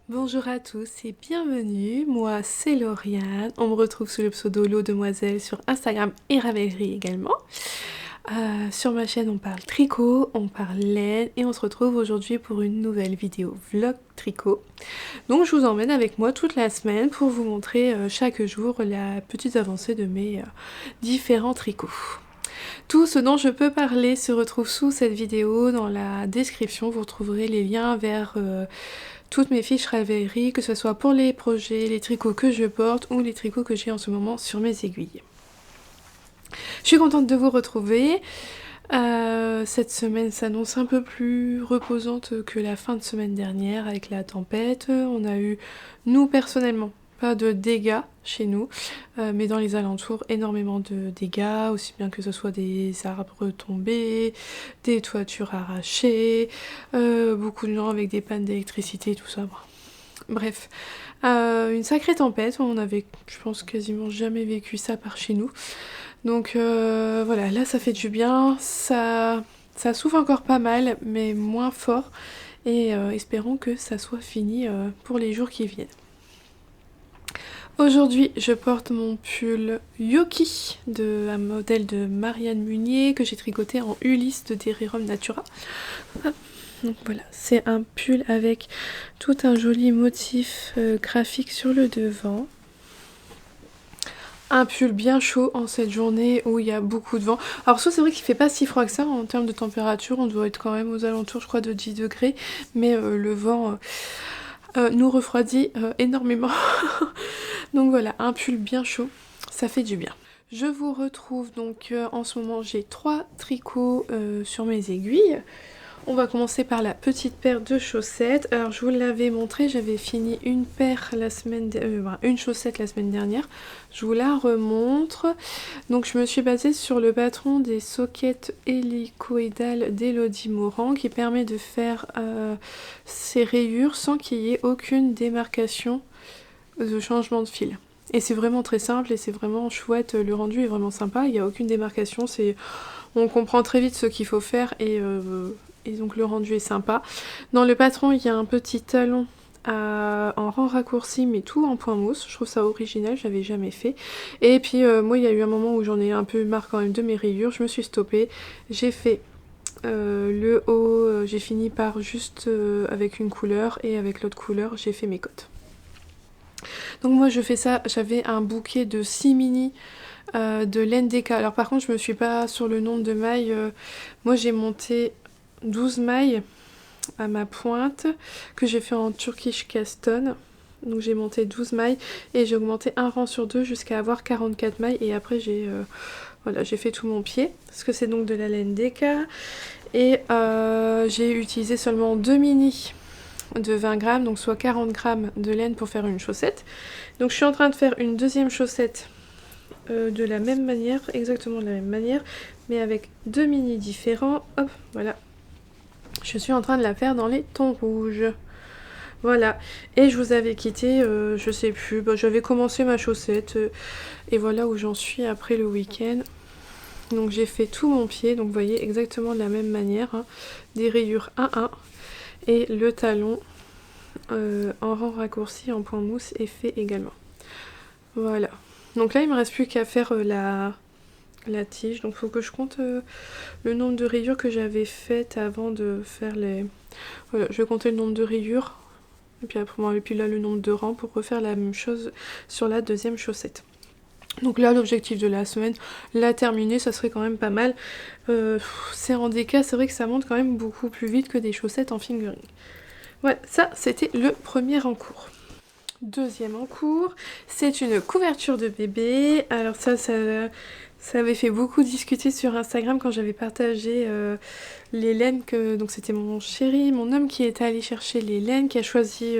Bonjour à tous et bienvenue, moi c'est Lauriane, on me retrouve sous le pseudo Lo Demoiselle sur Instagram et Ravelry également. Sur ma chaîne on parle tricot, on parle laine et on se retrouve aujourd'hui pour une nouvelle vidéo vlog tricot. Donc je vous emmène avec moi toute la semaine pour vous montrer chaque jour la petite avancée de mes différents tricots. Tout ce dont je peux parler se retrouve sous cette vidéo, dans la description vous retrouverez les liens vers toutes mes fiches Ravelry, que ce soit pour les projets, les tricots que je porte ou les tricots que j'ai en ce moment sur mes aiguilles. Je suis contente de vous retrouver. Cette semaine s'annonce un peu plus reposante que la fin de semaine dernière avec la tempête. On a eu, nous personnellement, pas de dégâts chez nous, mais dans les alentours, énormément de dégâts, aussi bien que ce soit des arbres tombés, des toitures arrachées, beaucoup de gens avec des pannes d'électricité, tout ça. Bref, une sacrée tempête, on avait, je pense, quasiment jamais vécu ça par chez nous. Donc voilà, là ça fait du bien, ça souffle encore pas mal, mais moins fort, et espérons que ça soit fini pour les jours qui viennent. Aujourd'hui, je porte mon pull Yoki, un modèle de Marianne Munier que j'ai tricoté en Ulysse de Derirum Natura. Donc voilà, c'est un pull avec tout un joli motif graphique sur le devant. Un pull bien chaud en cette journée où il y a beaucoup de vent. Alors soit c'est vrai qu'il fait pas si froid que ça en termes de température, on doit être quand même aux alentours je crois de 10 degrés, mais le vent nous refroidit énormément. Donc voilà, un pull bien chaud, ça fait du bien. Je vous retrouve donc en ce moment, j'ai 3 tricots sur mes aiguilles. On va commencer par la petite paire de chaussettes. Alors je vous l'avais montré, j'avais fini une paire une chaussette la semaine dernière. Je vous la remontre. Donc je me suis basée sur le patron des sockets hélicoïdales d'Elodie Morand qui permet de faire ces rayures sans qu'il y ait aucune démarcation de changement de fil. Et c'est vraiment très simple et c'est vraiment chouette, le rendu est vraiment sympa, il n'y a aucune démarcation, on comprend très vite ce qu'il faut faire et donc le rendu est sympa. Dans le patron, il y a un petit talon en rang raccourci, mais tout en point mousse. Je trouve ça original, j'avais jamais fait. Et puis moi, il y a eu un moment où j'en ai un peu marre quand même de mes rayures. Je me suis stoppée. J'ai fait le haut, j'ai fini par juste avec une couleur et avec l'autre couleur, j'ai fait mes côtes. Donc moi, je fais ça. J'avais un bouquet de 6 mini de laine DK. Alors par contre, je me suis pas sur le nombre de mailles. Moi, j'ai monté 12 mailles à ma pointe que j'ai fait en Turkish Caston. Donc j'ai monté 12 mailles et j'ai augmenté un rang sur deux jusqu'à avoir 44 mailles et après voilà, j'ai fait tout mon pied parce que c'est donc de la laine DK et j'ai utilisé seulement 2 mini de 20 grammes, donc soit 40 grammes de laine pour faire une chaussette. Donc je suis en train de faire une deuxième chaussette de la même manière, exactement de la même manière, mais avec 2 mini différents. Hop, voilà. Je suis en train de la faire dans les tons rouges. Voilà. Et je vous avais quitté, je sais plus, j'avais commencé ma chaussette. Et voilà où j'en suis après le week-end. Donc j'ai fait tout mon pied, donc vous voyez exactement de la même manière. Hein, des rayures 1-1. Et le talon en rang raccourci en point mousse est fait également. Voilà. Donc là il me reste plus qu'à faire la tige, donc il faut que je compte le nombre de rayures que j'avais faites avant de faire les... Voilà, je vais compter le nombre de rayures, et puis après, et puis là le nombre de rangs pour refaire la même chose sur la deuxième chaussette. Donc là l'objectif de la semaine, la terminer, ça serait quand même pas mal. C'est en DK, c'est vrai que ça monte quand même beaucoup plus vite que des chaussettes en fingering. Ouais, ça c'était le premier en cours. Deuxième en cours, c'est une couverture de bébé. Alors ça avait fait beaucoup discuter sur Instagram quand j'avais partagé les laines donc c'était mon chéri, mon homme qui était allé chercher les laines, qui a choisi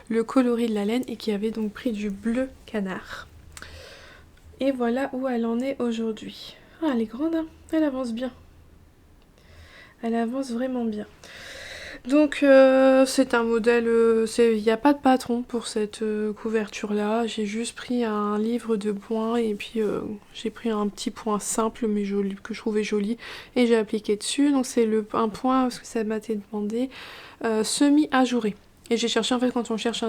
le coloris de la laine et qui avait donc pris du bleu canard. Et voilà où elle en est aujourd'hui. Ah, elle est grande, hein, elle avance bien. Elle avance vraiment bien. Donc c'est un modèle, il n'y a pas de patron pour cette couverture là, j'ai juste pris un livre de points et puis j'ai pris un petit point simple mais joli, que je trouvais joli et j'ai appliqué dessus. Donc c'est un point, parce que ça m'a été demandé, semi-ajouré. Et j'ai cherché en fait quand on cherche sur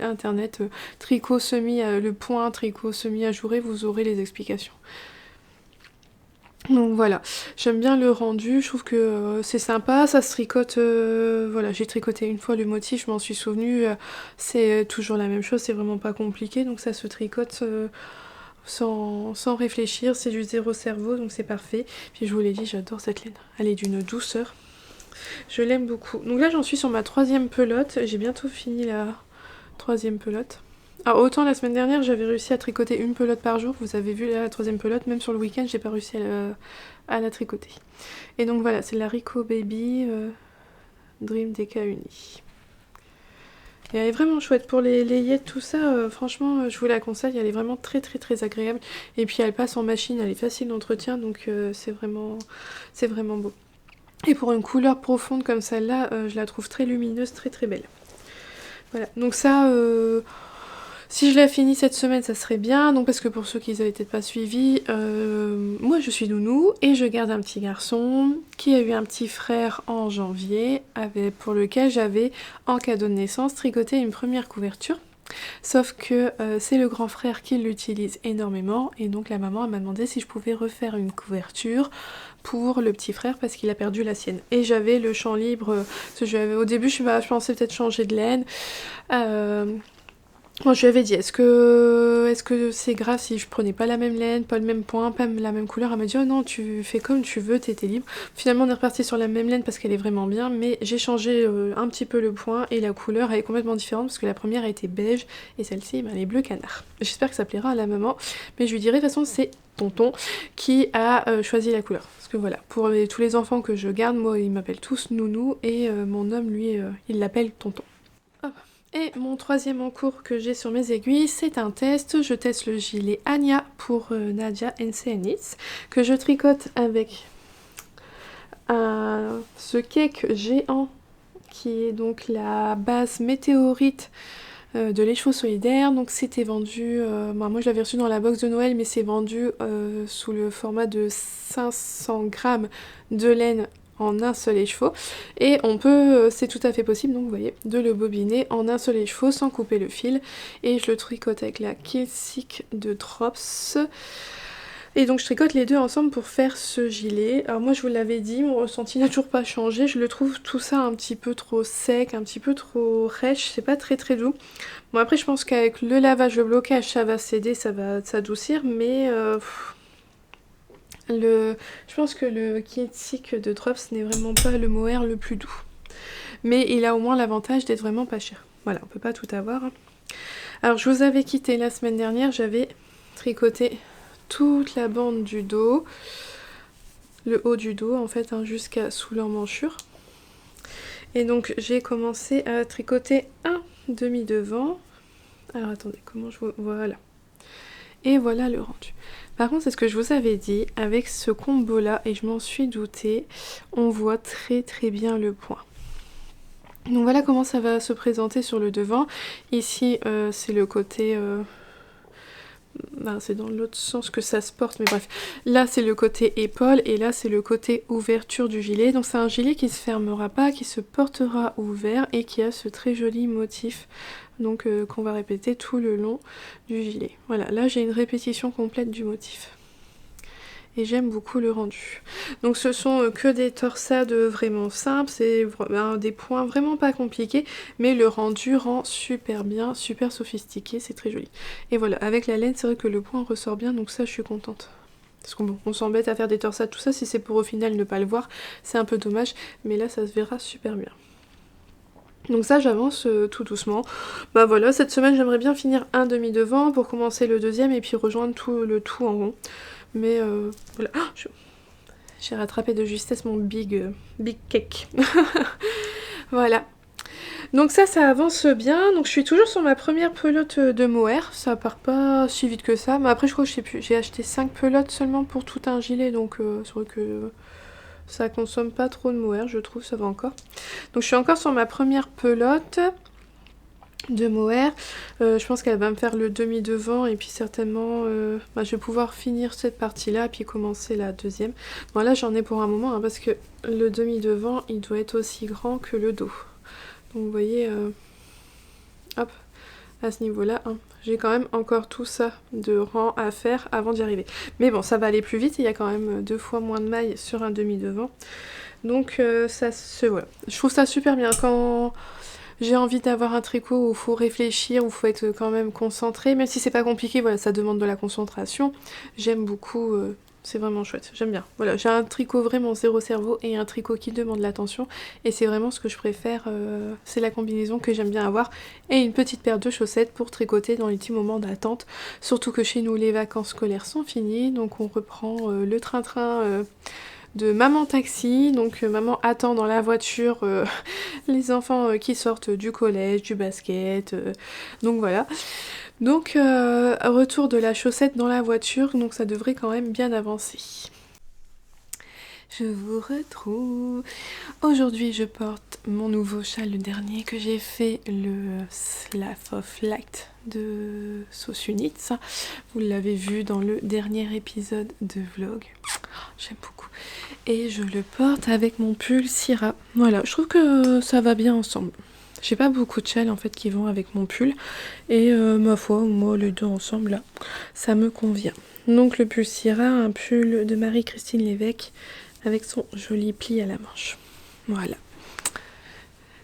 internet tricot semi, le point tricot semi ajouré, vous aurez les explications. Donc voilà, j'aime bien le rendu, je trouve que c'est sympa, ça se tricote, voilà, j'ai tricoté une fois le motif, je m'en suis souvenue, c'est toujours la même chose, c'est vraiment pas compliqué, donc ça se tricote sans réfléchir, c'est du zéro cerveau, donc c'est parfait. Puis je vous l'ai dit, j'adore cette laine, elle est d'une douceur, je l'aime beaucoup. Donc là j'en suis sur ma 3e pelote, j'ai bientôt fini la 3e pelote. Alors autant la semaine dernière j'avais réussi à tricoter une pelote par jour, vous avez vu la 3e pelote, même sur le week-end j'ai pas réussi à la tricoter. Et donc voilà, c'est la Rico Baby Dream DK Uni. Et elle est vraiment chouette, pour les layettes tout ça, franchement je vous la conseille, elle est vraiment très très très agréable. Et puis elle passe en machine, elle est facile d'entretien, donc c'est vraiment beau. Et pour une couleur profonde comme celle-là, je la trouve très lumineuse, très très belle. Voilà, donc ça... si je la finis cette semaine, ça serait bien. Donc parce que pour ceux qui n'avaient peut-être pas suivi, moi je suis nounou et je garde un petit garçon qui a eu un petit frère en janvier, pour lequel j'avais en cadeau de naissance tricoté une première couverture. Sauf que c'est le grand frère qui l'utilise énormément et donc la maman m'a demandé si je pouvais refaire une couverture pour le petit frère parce qu'il a perdu la sienne. Et j'avais le champ libre, parce que au début je pensais peut-être changer de laine. Moi je lui avais dit est-ce que c'est grave si je prenais pas la même laine, pas le même point, pas la même couleur. Elle m'a dit oh non, tu fais comme tu veux, t'es libre. Finalement on est reparti sur la même laine parce qu'elle est vraiment bien, mais j'ai changé un petit peu le point et la couleur elle est complètement différente parce que la première a été beige et celle-ci elle est bleu canard. J'espère que ça plaira à la maman, mais je lui dirai de toute façon c'est tonton qui a choisi la couleur. Parce que voilà, pour tous les enfants que je garde, moi ils m'appellent tous nounou et mon homme lui il l'appelle tonton. Hop. Et mon 3e en cours que j'ai sur mes aiguilles, c'est un test. Je teste le gilet Anya pour Nadia NCNX, que je tricote avec ce cake géant qui est donc la base météorite de l'écheveau solidaire. Donc c'était vendu, moi je l'avais reçu dans la box de Noël, mais c'est vendu sous le format de 500 grammes de laine en un seul écheveau et on peut, c'est tout à fait possible, donc vous voyez, de le bobiner en un seul écheveau sans couper le fil et je le tricote avec la Kilsic de Drops et donc je tricote les deux ensemble pour faire ce gilet. Alors moi je vous l'avais dit, mon ressenti n'a toujours pas changé, je le trouve tout ça un petit peu trop sec, un petit peu trop rêche, c'est pas très très doux. Bon après je pense qu'avec le lavage, le blocage ça va céder, ça va s'adoucir, mais je pense que le Kilsic de Drops n'est vraiment pas le mohair le plus doux. Mais il a au moins l'avantage d'être vraiment pas cher. Voilà, on peut pas tout avoir. Alors je vous avais quitté la semaine dernière, j'avais tricoté toute la bande du dos, le haut du dos en fait, jusqu'à sous l'emmanchure. Et donc j'ai commencé à tricoter un demi-devant. Alors attendez, comment je vois... Voilà. Et voilà le rendu. Par contre, c'est ce que je vous avais dit, avec ce combo là, et je m'en suis doutée, on voit très très bien le point. Donc voilà comment ça va se présenter sur le devant. Ici c'est le côté... c'est dans l'autre sens que ça se porte, mais bref. Là c'est le côté épaule et là c'est le côté ouverture du gilet. Donc c'est un gilet qui se fermera pas, qui se portera ouvert et qui a ce très joli motif. Donc qu'on va répéter tout le long du gilet. Voilà, là j'ai une répétition complète du motif. Et j'aime beaucoup le rendu. Donc ce sont que des torsades vraiment simples, c'est des points vraiment pas compliqués, mais le rendu rend super bien, super sophistiqué, c'est très joli. Et voilà, avec la laine, c'est vrai que le point ressort bien, donc ça je suis contente. Parce qu'on s'embête à faire des torsades, tout ça, si c'est pour au final ne pas le voir, c'est un peu dommage, mais là ça se verra super bien. Donc ça j'avance tout doucement. Bah voilà, cette semaine j'aimerais bien finir un demi-devant pour commencer le deuxième et puis rejoindre le tout en rond. Mais voilà, j'ai rattrapé de justesse mon big cake. Voilà. Donc ça avance bien. Donc je suis toujours sur ma première pelote de mohair. Ça part pas si vite que ça. Mais après je crois que je sais plus. J'ai acheté 5 pelotes seulement pour tout un gilet. Donc c'est vrai que ça consomme pas trop de mohair, je trouve, ça va encore. Donc je suis encore sur ma première pelote de mohair. Je pense qu'elle va me faire le demi-devant et puis certainement je vais pouvoir finir cette partie là puis commencer la deuxième. Bon là j'en ai pour un moment parce que le demi-devant il doit être aussi grand que le dos. Donc vous voyez, hop, à ce niveau-là, hein, j'ai quand même encore tout ça de rang à faire avant d'y arriver. Mais bon, ça va aller plus vite, il y a quand même 2 fois moins de mailles sur un demi-devant. Donc ça se... Voilà. Je trouve ça super bien quand j'ai envie d'avoir un tricot où il faut réfléchir, où il faut être quand même concentré, même si c'est pas compliqué, voilà, ça demande de la concentration. J'aime beaucoup, c'est vraiment chouette, j'aime bien. Voilà, j'ai un tricot vraiment zéro cerveau et un tricot qui demande l'attention, et c'est vraiment ce que je préfère, c'est la combinaison que j'aime bien avoir, et une petite paire de chaussettes pour tricoter dans les petits moments d'attente, surtout que chez nous les vacances scolaires sont finies, donc on reprend le train-train de maman taxi, donc maman attend dans la voiture les enfants qui sortent du collège, du basket, donc voilà. Donc retour de la chaussette dans la voiture, donc ça devrait quand même bien avancer. Je vous retrouve. Aujourd'hui, je porte mon nouveau châle, le dernier que j'ai fait, le Slav of Light de Sosunitz. Vous l'avez vu dans le dernier épisode de vlog. J'aime beaucoup. Et je le porte avec mon pull Syrah. Voilà, je trouve que ça va bien ensemble. J'ai pas beaucoup de châles en fait qui vont avec mon pull. Et ma foi, moi les deux ensemble là, ça me convient. Donc le pull Syrah, un pull de Marie-Christine Lévesque avec son joli pli à la manche. Voilà.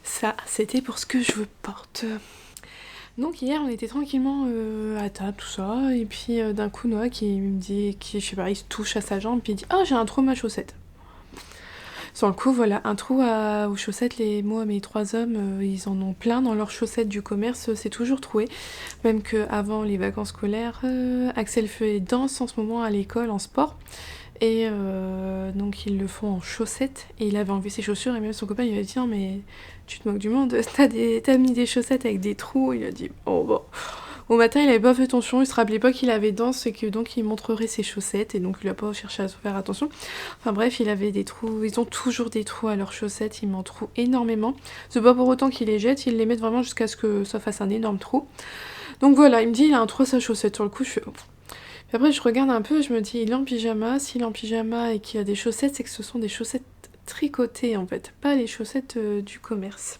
Ça, c'était pour ce que je porte. Donc hier, on était tranquillement à table, tout ça, et puis d'un coup, Noah qui me dit, je sais pas, il se touche à sa jambe, puis il dit « Ah, j'ai un trou à ma chaussette !» Sur le coup, voilà, un trou aux chaussettes, moi, mes 3 hommes, ils en ont plein dans leurs chaussettes du commerce, c'est toujours troué. Même qu'avant les vacances scolaires, Axel fait danse en ce moment à l'école, en sport. Et donc ils le font en chaussettes, et il avait enlevé ses chaussures, et même son copain il a dit « Non mais tu te moques du monde, t'as mis des chaussettes avec des trous », il a dit « Oh bon ». Au matin il avait pas fait attention, il se rappelait pas qu'il avait danse et que donc il montrerait ses chaussettes, et donc il a pas cherché à se faire attention. Enfin bref, il avait des trous, ils ont toujours des trous à leurs chaussettes, ils m'en trouvent énormément. C'est pas pour autant qu'ils les jettent, ils les mettent vraiment jusqu'à ce que ça fasse un énorme trou. Donc voilà, il me dit il a un trou à sa chaussette, sur le coup je fais... Puis après je regarde un peu et je me dis il est en pyjama, s'il est en pyjama et qu'il a des chaussettes, c'est que ce sont des chaussettes tricotées en fait, pas les chaussettes du commerce.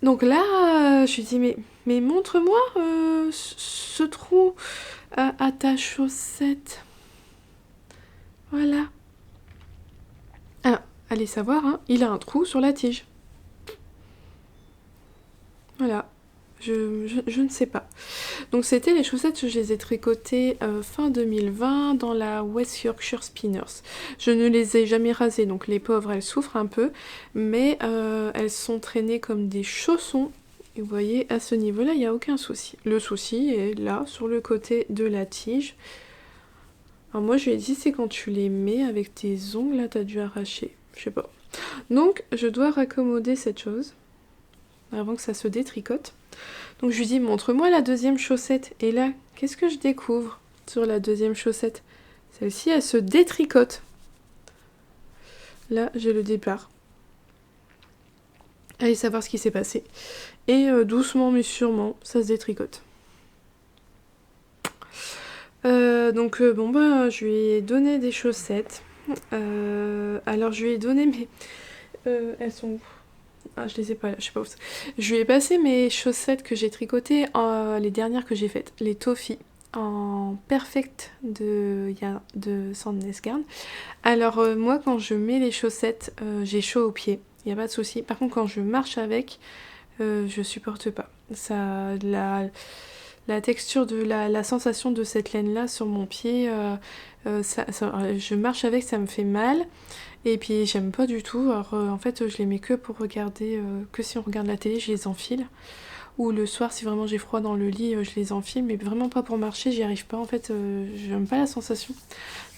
Donc là je lui dis mais montre-moi ce trou à ta chaussette. Voilà. Ah, allez savoir, hein, il a un trou sur la tige. Voilà. Je ne sais pas. Donc c'était les chaussettes, je les ai tricotées fin 2020 dans la West Yorkshire Spinners. Je ne les ai jamais rasées, donc les pauvres elles souffrent un peu, mais elles sont traînées comme des chaussons. Et vous voyez, à ce niveau-là, il n'y a aucun souci. Le souci est là, sur le côté de la tige. Alors moi je lui ai dit, c'est quand tu les mets avec tes ongles, là t'as dû arracher. Je sais pas. Donc je dois raccommoder cette chose avant que ça se détricote. Donc je lui dis montre-moi la deuxième chaussette. Et là, qu'est-ce que je découvre sur la deuxième chaussette? Celle-ci, elle se détricote. Là, j'ai le départ. Allez savoir ce qui s'est passé. Et doucement mais sûrement, ça se détricote. Donc bon bah je lui ai donné des chaussettes. Alors je lui ai donné mais elles sont où? Ah, je les ai pas là, je sais pas où c'est. Je lui ai passé mes chaussettes que j'ai tricotées, les dernières que j'ai faites, les Toffee, en perfect de Sandnesgarn. Alors moi quand je mets les chaussettes, j'ai chaud aux pieds, il n'y a pas de souci. Par contre quand je marche avec, je supporte pas. Ça, la texture de la sensation de cette laine là sur mon pied, je marche avec, ça me fait mal. Et puis j'aime pas du tout, alors en fait je les mets que pour regarder, que si on regarde la télé je les enfile, ou le soir si vraiment j'ai froid dans le lit je les enfile, mais vraiment pas pour marcher, j'y arrive pas en fait, j'aime pas la sensation.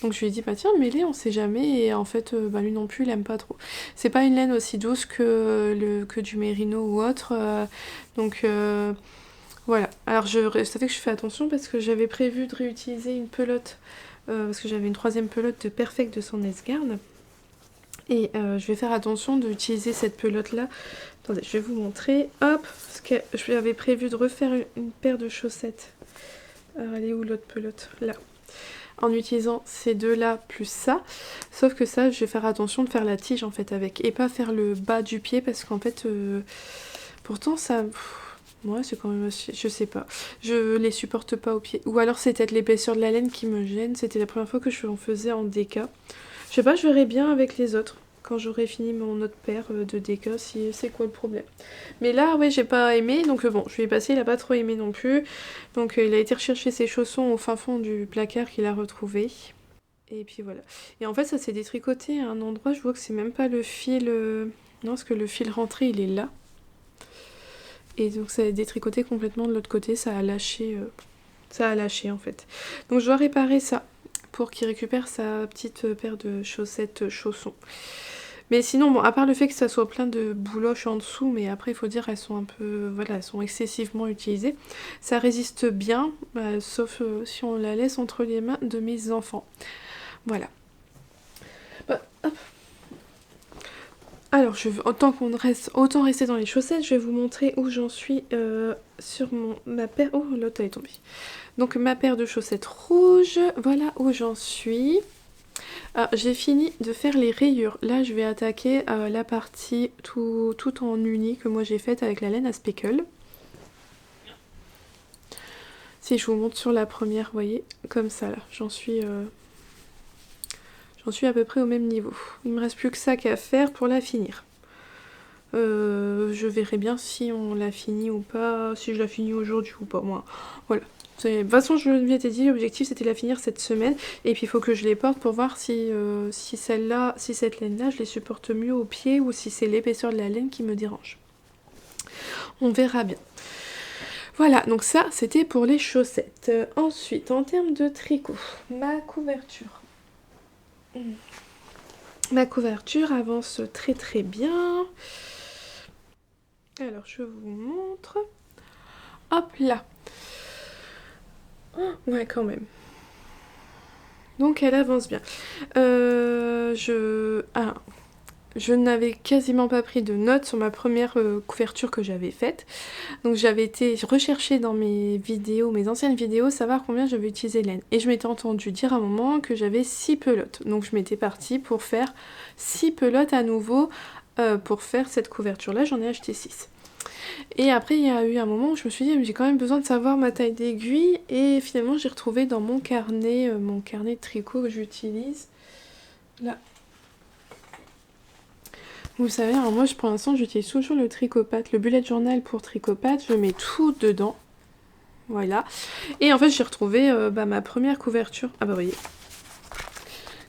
Donc je lui ai dit bah tiens mets-les, on sait jamais, et en fait bah lui non plus il aime pas trop. C'est pas une laine aussi douce que du mérino ou autre, donc voilà. Alors ça fait que je fais attention parce que j'avais prévu de réutiliser une pelote, parce que j'avais une 3e pelote de Perfect de Sandnesgarn. Et je vais faire attention d'utiliser cette pelote là. Attendez, je vais vous montrer. Hop, parce que je avais prévu de refaire une paire de chaussettes. Alors, elle est où l'autre pelote? Là. En utilisant ces deux là plus ça. Sauf que ça, je vais faire attention de faire la tige en fait avec. Et pas faire le bas du pied parce qu'en fait, pourtant ça... Ouais, c'est quand même assez... Je sais pas. Je les supporte pas aux pieds. Ou alors c'est peut-être l'épaisseur de la laine qui me gêne. C'était la première fois que je en faisais en déca. Je sais pas, je verrai bien avec les autres. Quand j'aurai fini mon autre paire de déca, si c'est quoi le problème. Mais là, ouais, j'ai pas aimé. Donc bon, je lui ai passé, il a pas trop aimé non plus. Donc il a été rechercher ses chaussons au fin fond du placard qu'il a retrouvé. Et puis voilà. Et en fait, ça s'est détricoté à un endroit. Je vois que c'est même pas le fil... Non, parce que le fil rentré, il est là. Et donc ça a détricoté complètement de l'autre côté, ça a lâché en fait. Donc je dois réparer ça pour qu'il récupère sa petite paire de chaussettes chaussons. Mais sinon, bon, à part le fait que ça soit plein de bouloches en dessous, mais après il faut dire elles sont un peu, voilà, elles sont excessivement utilisées. Ça résiste bien, sauf si on la laisse entre les mains de mes enfants. Voilà. Bah, hop. Alors, autant rester dans les chaussettes, je vais vous montrer où j'en suis sur ma paire... Oh, l'autre elle est tombée. Donc, ma paire de chaussettes rouges, voilà où j'en suis. J'ai fini de faire les rayures. Là, je vais attaquer la partie tout en uni que moi j'ai faite avec la laine à speckle. Si je vous montre sur la première, vous voyez, comme ça là, j'en suis à peu près au même niveau. Il me reste plus que ça qu'à faire pour la finir. Je verrai bien si on l'a fini ou pas, si je la finis aujourd'hui ou pas, moi. Voilà. De toute façon, je lui ai dit, l'objectif c'était de la finir cette semaine. Et puis il faut que je les porte pour voir si cette laine-là, je les supporte mieux aux pieds ou si c'est l'épaisseur de la laine qui me dérange. On verra bien. Voilà, donc ça c'était pour les chaussettes. Ensuite, en termes de tricot, ma couverture. Ma couverture avance très très bien. Alors je vous montre. Hop là. Ouais, quand même. Donc elle avance bien. Je n'avais quasiment pas pris de notes sur ma première couverture que j'avais faite. Donc j'avais été rechercher dans mes vidéos, mes anciennes vidéos, savoir combien j'avais utilisé de laine. Et je m'étais entendu dire à un moment que j'avais 6 pelotes. Donc je m'étais partie pour faire 6 pelotes à nouveau pour faire cette couverture-là. J'en ai acheté 6. Et après il y a eu un moment où je me suis dit j'ai quand même besoin de savoir ma taille d'aiguille. Et finalement j'ai retrouvé dans mon carnet de tricot que j'utilise. Là. Vous savez, alors moi pour l'instant j'utilise toujours le Tricot-Pat, le bullet journal pour Tricot-Pat, je mets tout dedans. Voilà. Et en fait j'ai retrouvé ma première couverture, ah bah vous voyez,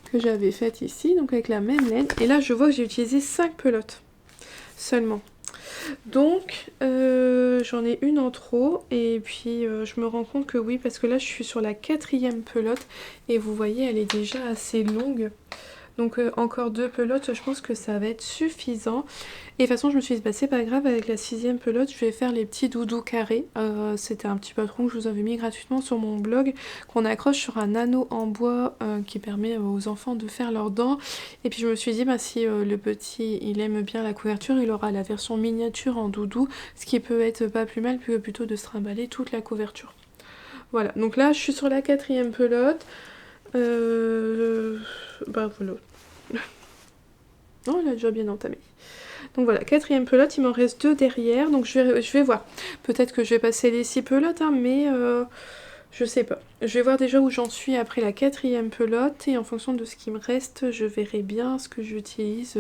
que j'avais faite ici, donc avec la même laine. Et là je vois que j'ai utilisé 5 pelotes seulement. Donc j'en ai une en trop et puis je me rends compte que oui, parce que là je suis sur la 4e pelote et vous voyez elle est déjà assez longue. Donc encore 2 pelotes, je pense que ça va être suffisant. Et de toute façon je me suis dit bah c'est pas grave, avec la 6e pelote je vais faire les petits doudous carrés. C'était un petit patron que je vous avais mis gratuitement sur mon blog, qu'on accroche sur un anneau en bois qui permet aux enfants de faire leurs dents. Et puis je me suis dit bah si le petit il aime bien la couverture, il aura la version miniature en doudou, ce qui peut être pas plus mal plutôt de se trimballer toute la couverture. Voilà, donc là je suis sur la 4e pelote. Bah voilà. Oh, elle a déjà bien entamé. Donc voilà, 4e pelote, il m'en reste 2 derrière, donc je vais voir. Peut-être que je vais passer les 6 pelotes, hein, mais je sais pas. Je vais voir déjà où j'en suis après la 4e pelote, et en fonction de ce qui me reste, je verrai bien ce que j'utilise,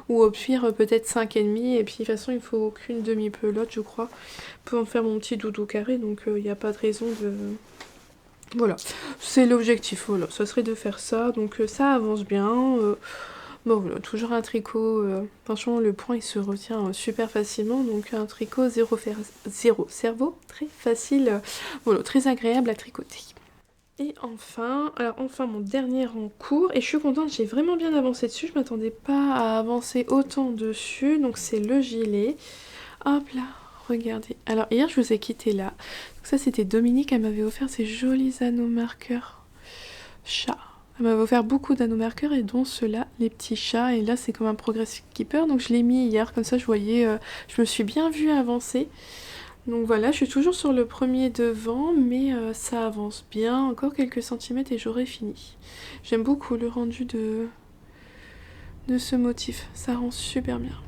ou au pire peut-être 5,5, et puis de toute façon il faut qu'une demi-pelote je crois, pour faire mon petit doudou carré, donc il n'y a pas de raison de... Voilà, c'est l'objectif, voilà, ça serait de faire ça, donc ça avance bien. Bon voilà, toujours un tricot, franchement le point il se retient super facilement, donc un tricot zéro cerveau, très facile, voilà, très agréable à tricoter. Et enfin mon dernier en cours, et je suis contente, j'ai vraiment bien avancé dessus, je m'attendais pas à avancer autant dessus, donc c'est le gilet. Hop là, regardez. Alors hier je vous ai quitté là, donc ça c'était Dominique, elle m'avait offert ces jolis anneaux marqueurs chat. Elle m'avait offert beaucoup d'anneaux marqueurs et dont ceux-là, les petits chats, et là c'est comme un progress keeper, donc je l'ai mis hier, comme ça je voyais, je me suis bien vue avancer. Donc voilà, je suis toujours sur le premier devant, mais ça avance bien, encore quelques centimètres et j'aurai fini. J'aime beaucoup le rendu de ce motif, ça rend super bien.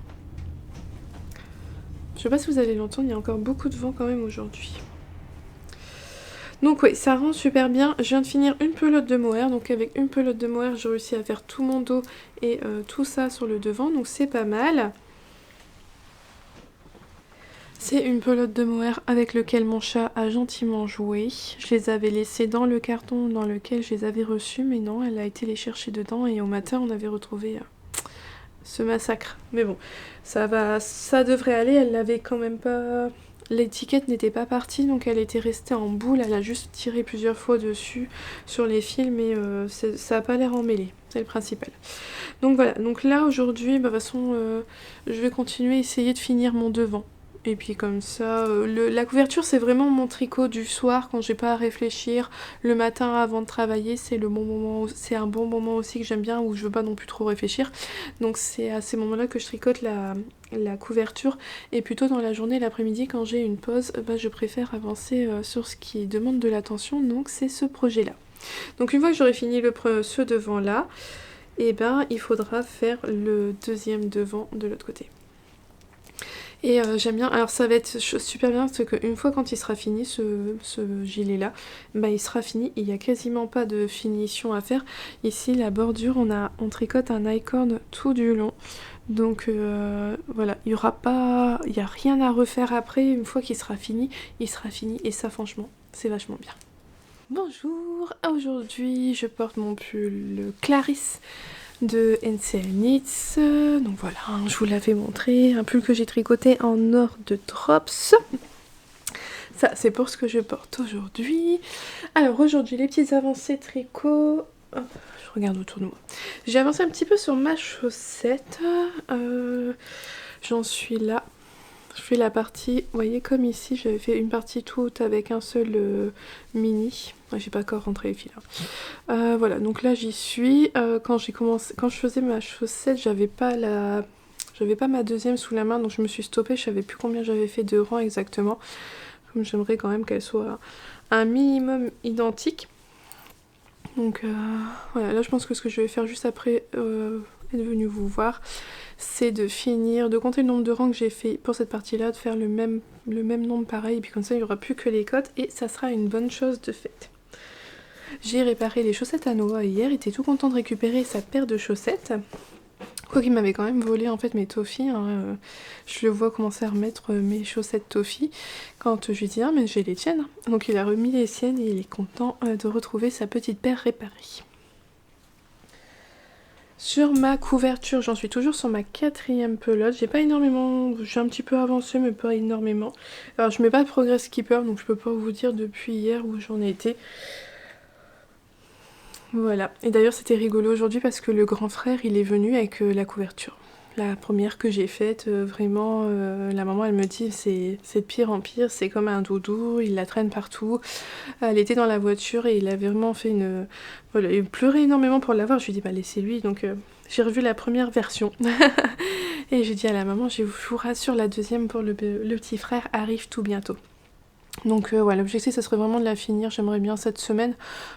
Je sais pas si vous allez l'entendre, il y a encore beaucoup de vent quand même aujourd'hui. Donc oui, ça rend super bien. Je viens de finir une pelote de mohair, donc avec une pelote de mohair, j'ai réussi à faire tout mon dos et tout ça sur le devant, donc c'est pas mal. C'est une pelote de mohair avec lequel mon chat a gentiment joué. Je les avais laissées dans le carton dans lequel je les avais reçus, mais non, elle a été les chercher dedans et au matin on avait retrouvé ce massacre. Mais bon, ça va, ça devrait aller, elle l'avait quand même pas... L'étiquette n'était pas partie, donc elle était restée en boule, elle a juste tiré plusieurs fois dessus sur les fils, mais ça n'a pas l'air emmêlé, c'est le principal. Donc voilà, donc là aujourd'hui, bah, de toute façon, je vais continuer à essayer de finir mon devant. Et puis comme ça, la couverture c'est vraiment mon tricot du soir quand j'ai pas à réfléchir. Le matin avant de travailler c'est le bon moment, c'est un bon moment aussi que j'aime bien où je veux pas non plus trop réfléchir. Donc c'est à ces moments-là que je tricote la couverture. Et plutôt dans la journée, l'après-midi quand j'ai une pause, bah, je préfère avancer sur ce qui demande de l'attention. Donc c'est ce projet-là. Donc une fois que j'aurai fini ce devant-là, et ben il faudra faire le deuxième devant de l'autre côté. Et j'aime bien, alors ça va être super bien parce qu'une fois quand il sera fini ce gilet là, bah il sera fini, il n'y a quasiment pas de finition à faire. Ici la bordure, on tricote un I-cord tout du long. Donc voilà, il n'y a rien à refaire après, une fois qu'il sera fini, il sera fini et ça franchement c'est vachement bien. Bonjour, aujourd'hui je porte mon pull Clarisse de NCL Knits, donc voilà, je vous l'avais montré, un pull que j'ai tricoté en or de Drops. Ça c'est pour ce que je porte aujourd'hui. Alors aujourd'hui les petites avancées tricot, hop, je regarde autour de moi. J'ai avancé un petit peu sur ma chaussette, j'en suis là. Je fais la partie, vous voyez comme ici j'avais fait une partie toute avec un seul mini, j'ai pas encore rentré les fils là. Voilà, donc là j'y suis. Quand je faisais ma chaussette, j'avais pas ma deuxième sous la main, donc je me suis stoppée, je savais plus combien j'avais fait de rangs exactement, comme j'aimerais quand même qu'elle soit un minimum identique. Donc voilà, là je pense que ce que je vais faire juste après être venu vous voir, c'est de finir, de compter le nombre de rangs que j'ai fait pour cette partie là, de faire le même nombre pareil, et puis comme ça il n'y aura plus que les côtes et ça sera une bonne chose de faite. J'ai réparé les chaussettes à Noah hier, il était tout content de récupérer sa paire de chaussettes. Quoi qu'il m'avait quand même volé en fait mes toffees, hein. Je le vois commencer à remettre mes chaussettes toffees quand je lui dis ah mais j'ai les tiennes. Donc il a remis les siennes et il est content de retrouver sa petite paire réparée. Sur ma couverture, j'en suis toujours sur ma 4e pelote. J'ai pas énormément, j'ai un petit peu avancé mais pas énormément. Alors je mets pas de progress skipper donc je peux pas vous dire depuis hier où j'en étais. Voilà, et d'ailleurs c'était rigolo aujourd'hui parce que le grand frère il est venu avec la couverture. La première que j'ai faite, vraiment, la maman elle me dit c'est de pire en pire, c'est comme un doudou, il la traîne partout. Elle était dans la voiture et il avait vraiment fait une... Voilà, il pleurait énormément pour l'avoir, je lui ai dit bah laissez-lui, donc j'ai revu la première version. Et j'ai dit à la maman, je vous rassure, la deuxième pour le petit frère arrive tout bientôt. Donc voilà, l'objectif ça serait vraiment de la finir, j'aimerais bien cette semaine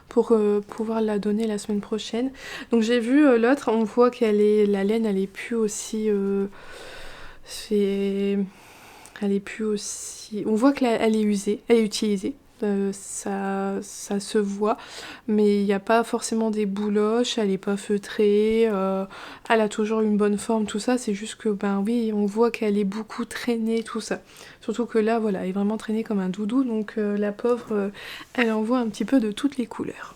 pour pouvoir la donner la semaine prochaine. Donc j'ai vu l'autre, on voit la laine elle est plus aussi... elle est plus aussi... On voit qu'elle est usée, elle est utilisée. Ça se voit, mais il n'y a pas forcément des bouloches, elle est pas feutrée, elle a toujours une bonne forme, tout ça, c'est juste que ben oui, on voit qu'elle est beaucoup traînée, tout ça. Surtout que là, voilà, elle est vraiment traînée comme un doudou, donc la pauvre, elle en voit un petit peu de toutes les couleurs.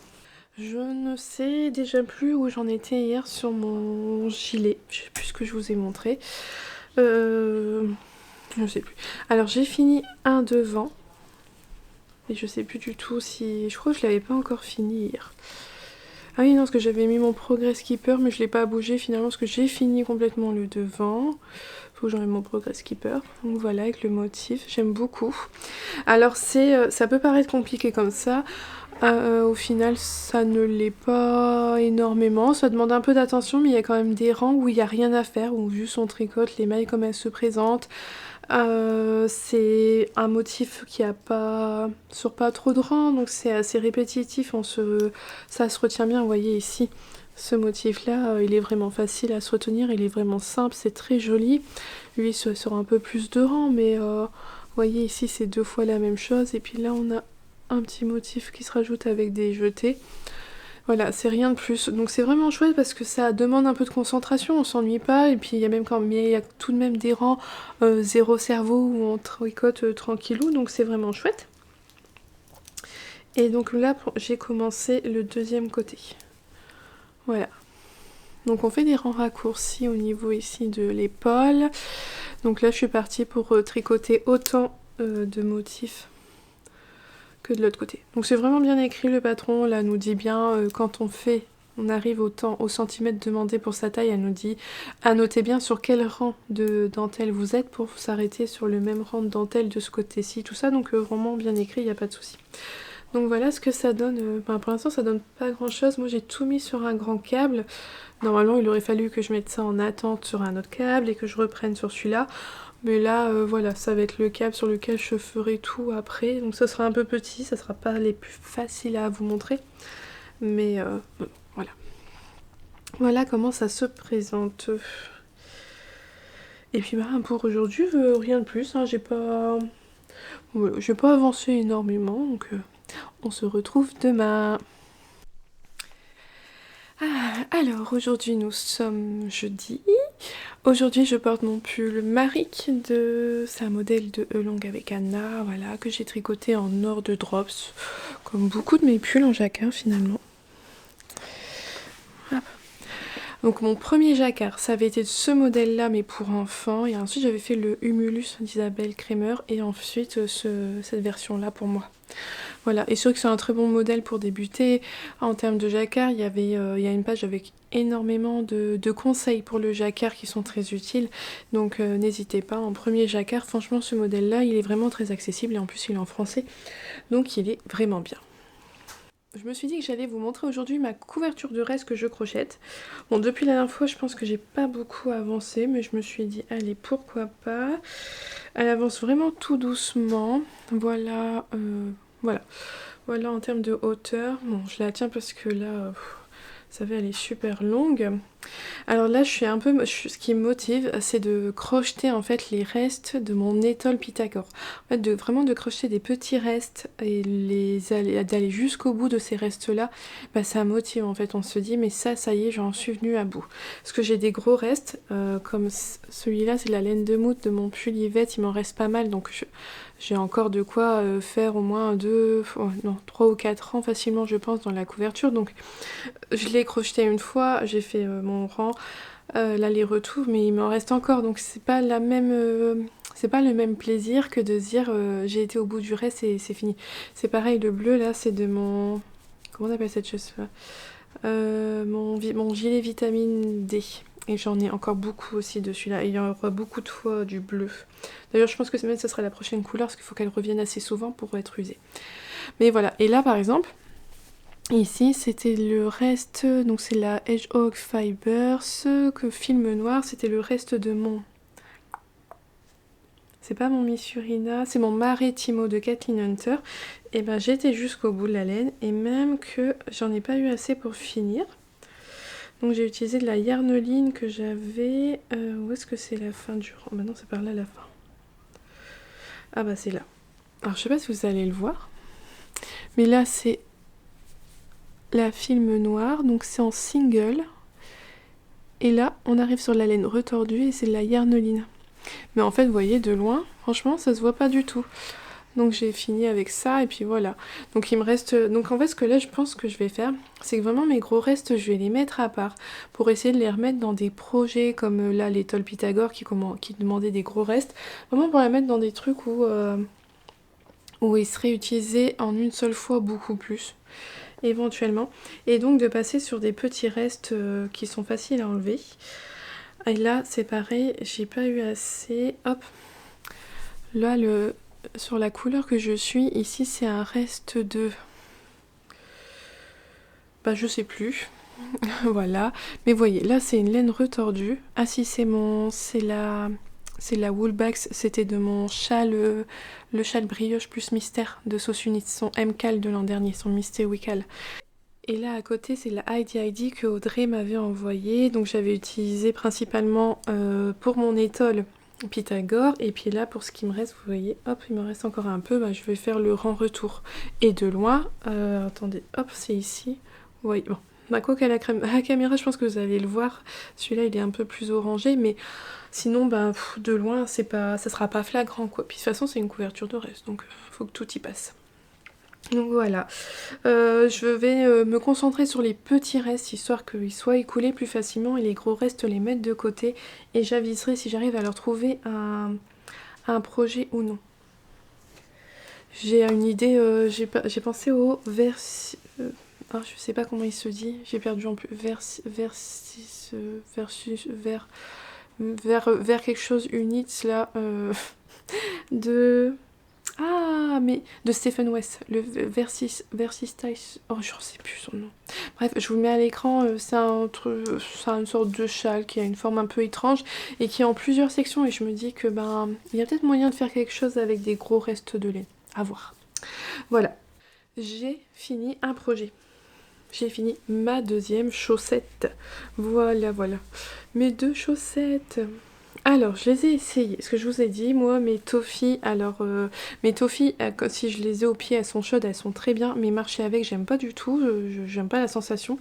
Je ne sais déjà plus où j'en étais hier sur mon gilet, je sais plus ce que je vous ai montré. Je sais plus. Alors j'ai fini un devant. Et je sais plus du tout si... Je crois que je l'avais pas encore fini hier. Ah oui, non, parce que j'avais mis mon progress skipper, mais je l'ai pas bougé finalement, parce que j'ai fini complètement le devant. Faut que j'enlève mon progress skipper. Donc voilà, avec le motif, j'aime beaucoup. Alors ça peut paraître compliqué comme ça. Au final, ça ne l'est pas énormément. Ça demande un peu d'attention, mais il y a quand même des rangs où il n'y a rien à faire, où juste on tricote les mailles comme elles se présentent. C'est un motif qui a pas trop de rangs, donc c'est assez répétitif, ça se retient bien, vous voyez ici, Ce motif là, il est vraiment facile à se retenir, il est vraiment simple, c'est très joli. Lui sur un peu plus de rang, mais vous voyez ici c'est 2 fois la même chose. Et puis là on a un petit motif qui se rajoute avec des jetés. Voilà, c'est rien de plus. Donc c'est vraiment chouette parce que ça demande un peu de concentration, on s'ennuie pas. Et puis il y a même il y a tout de même des rangs zéro cerveau où on tricote tranquillou, donc c'est vraiment chouette. Et donc là j'ai commencé le deuxième côté. Voilà. Donc on fait des rangs raccourcis au niveau ici de l'épaule. Donc là je suis partie pour tricoter autant de motifs que de l'autre côté. Donc c'est vraiment bien écrit, le patron là nous dit bien quand on arrive au centimètre demandé pour sa taille, elle nous dit à noter bien sur quel rang de dentelle vous êtes pour s'arrêter sur le même rang de dentelle de ce côté-ci, tout ça, donc vraiment bien écrit, il n'y a pas de souci. Donc voilà ce que ça donne. Pour l'instant ça donne pas grand chose. Moi j'ai tout mis sur un grand câble. Normalement il aurait fallu que je mette ça en attente sur un autre câble et que je reprenne sur celui-là. Mais là voilà, ça va être le câble sur lequel je ferai tout après. Donc ça sera un peu petit, ça sera pas les plus faciles à vous montrer. Mais voilà. Voilà comment ça se présente. Et puis bah, pour aujourd'hui, rien de plus. Hein, j'ai pas avancé énormément. Donc on se retrouve demain. Alors aujourd'hui nous sommes jeudi. Aujourd'hui je porte mon pull Marik c'est un modèle de E-Long avec Anna, voilà, que j'ai tricoté en or de drops, comme beaucoup de mes pulls en jacquard finalement. Hop. Donc mon premier jacquard, ça avait été ce modèle là mais pour enfants, et ensuite j'avais fait le Humulus d'Isabelle Kremer et ensuite cette version là pour moi. Voilà, et c'est vrai que c'est un très bon modèle pour débuter. En termes de jacquard, il y a une page avec énormément de conseils pour le jacquard qui sont très utiles. Donc n'hésitez pas, en premier jacquard, franchement ce modèle-là, il est vraiment très accessible et en plus il est en français. Donc il est vraiment bien. Je me suis dit que j'allais vous montrer aujourd'hui ma couverture de reste que je crochette. Bon, depuis la dernière fois, je pense que j'ai pas beaucoup avancé, mais je me suis dit, allez, pourquoi pas. Elle avance vraiment tout doucement. Voilà, voilà en termes de hauteur. Bon, je la tiens parce que là, vous savez, elle est super longue. Alors là, ce qui me motive, c'est de crocheter en fait les restes de mon étole Pythagore. En fait, vraiment de crocheter des petits restes et d'aller jusqu'au bout de ces restes-là, bah, ça motive en fait. On se dit, mais ça y est, j'en suis venue à bout. Parce que j'ai des gros restes, comme celui-là, c'est la laine de moute de mon pull Yvette, il m'en reste pas mal, donc j'ai encore de quoi faire au moins 3 ou 4 rangs facilement, je pense, dans la couverture. Donc je l'ai crocheté une fois, j'ai fait mon rang, l'aller-retour, mais il m'en reste encore, donc c'est pas le même plaisir que de se dire j'ai été au bout du reste et c'est fini. C'est pareil, le bleu là, c'est de mon... Comment on appelle cette chose là mon gilet vitamine D. Et j'en ai encore beaucoup aussi de celui-là. Il y aura beaucoup de fois du bleu. D'ailleurs, je pense que ça sera la prochaine couleur parce qu'il faut qu'elle revienne assez souvent pour être usée. Mais voilà. Et là, par exemple, ici, c'était le reste. Donc, c'est la Hedgehog Fibers que film noir. C'était le reste de mon... C'est pas mon Missurina, c'est mon Marettimo de Kathleen Hunter. Et ben, j'étais jusqu'au bout de la laine. Et même que j'en ai pas eu assez pour finir. Donc j'ai utilisé de la yarnoline que j'avais... où est-ce que c'est la fin du rang? Maintenant c'est par là la fin. Ah bah c'est là. Alors je sais pas si vous allez le voir. Mais là c'est la film noire. Donc c'est en single. Et là on arrive sur la laine retordue et c'est de la yarnoline. Mais en fait vous voyez de loin, franchement ça se voit pas du tout. Donc j'ai fini avec ça et puis voilà. Donc il me reste... Donc en fait ce que là je pense que je vais faire, c'est que vraiment mes gros restes je vais les mettre à part pour essayer de les remettre dans des projets comme là l'étole Pythagore qui demandait des gros restes. Vraiment pour les mettre dans des trucs où ils seraient utilisés en une seule fois beaucoup plus éventuellement. Et donc de passer sur des petits restes qui sont faciles à enlever. Et là c'est pareil, j'ai pas eu assez... Hop. Là sur la couleur que je suis, ici c'est un reste de... Bah je sais plus. Voilà. Mais voyez, là c'est une laine retordue. Ah si c'est la Woolbax, c'était de mon châle, le châle brioche plus mystère de Sauce Unite, son M-Cal de l'an dernier, son Mystery Cal. Et là à côté c'est la Heidi Heidi que Audrey m'avait envoyée. Donc j'avais utilisé principalement pour mon étole Pythagore. Et puis là pour ce qui me reste, vous voyez, hop, il me reste encore un peu. Bah, je vais faire le rang retour. Et de loin, attendez, hop, c'est ici. Oui, bon. Bah, quoi qu'à la caméra, je pense que vous allez le voir. Celui-là, il est un peu plus orangé, mais sinon, bah, de loin, ça sera pas flagrant, quoi. Puis de toute façon, c'est une couverture de reste, donc faut que tout y passe. Donc voilà, je vais me concentrer sur les petits restes, histoire qu'ils soient écoulés plus facilement, et les gros restes, les mettre de côté, et j'aviserai si j'arrive à leur trouver un projet ou non. J'ai une idée, j'ai pensé au ah, je sais pas comment il se dit, j'ai perdu en plus. Vers quelque chose unit là. De. Ah, mais de Stephen West, le Versistice. Oh, je ne sais plus son nom. Bref, je vous le mets à l'écran. C'est une sorte de châle qui a une forme un peu étrange et qui est en plusieurs sections. Et je me dis que ben, il y a peut-être moyen de faire quelque chose avec des gros restes de laine. À voir. Voilà. J'ai fini un projet. J'ai fini ma deuxième chaussette. Voilà, voilà. Mes 2 chaussettes. Alors, je les ai essayées. Ce que je vous ai dit, moi, mes toffees, mes toffees, si je les ai au pied, elles sont chaudes, elles sont très bien, mais marcher avec, j'aime pas du tout, j'aime pas la sensation.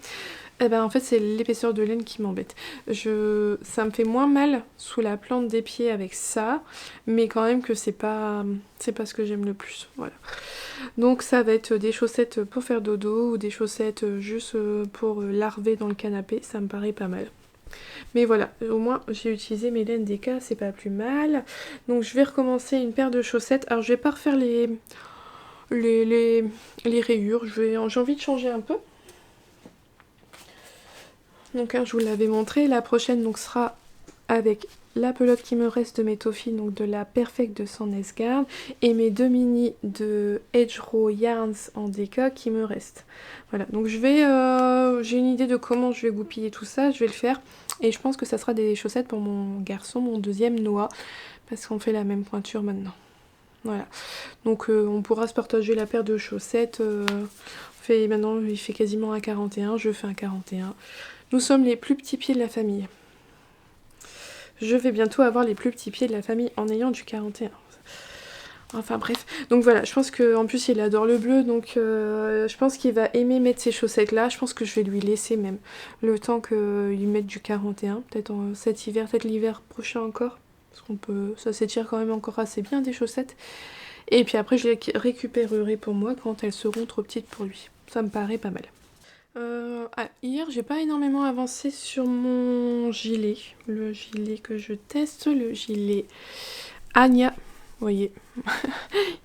Eh ben, en fait, c'est l'épaisseur de laine qui m'embête. Ça me fait moins mal sous la plante des pieds avec ça, mais quand même que c'est pas ce que j'aime le plus, voilà. Donc ça va être des chaussettes pour faire dodo ou des chaussettes juste pour larver dans le canapé, ça me paraît pas mal. Mais voilà, au moins j'ai utilisé mes laines DK, c'est pas plus mal. Donc je vais recommencer une paire de chaussettes. Alors je vais pas refaire les rayures, j'ai envie de changer un peu. Donc je vous l'avais montré, la prochaine donc sera avec la pelote qui me reste de mes toffees, donc de la Perfect de Sandnesgarde, et mes 2 mini de Hedgerow Yarns en DK qui me restent. Voilà, donc j'ai une idée de comment je vais goupiller tout ça, je vais le faire, et je pense que ça sera des chaussettes pour mon garçon, mon deuxième Noah, parce qu'on fait la même pointure maintenant. Voilà, donc on pourra se partager la paire de chaussettes, maintenant il fait quasiment un 41, je fais un 41. Nous sommes les plus petits pieds de la famille. Je vais bientôt avoir les plus petits pieds de la famille en ayant du 41. Enfin bref, donc voilà, je pense qu'en plus il adore le bleu, donc je pense qu'il va aimer mettre ces chaussettes là. Je pense que je vais lui laisser même le temps qu'il mette du 41, peut-être cet hiver, peut-être l'hiver prochain encore, parce ça s'étire quand même encore assez bien des chaussettes. Et puis après je les récupérerai pour moi quand elles seront trop petites pour lui. Ça me paraît pas mal. Hier, j'ai pas énormément avancé sur mon gilet. Le gilet que je teste, le gilet Anya. Vous voyez.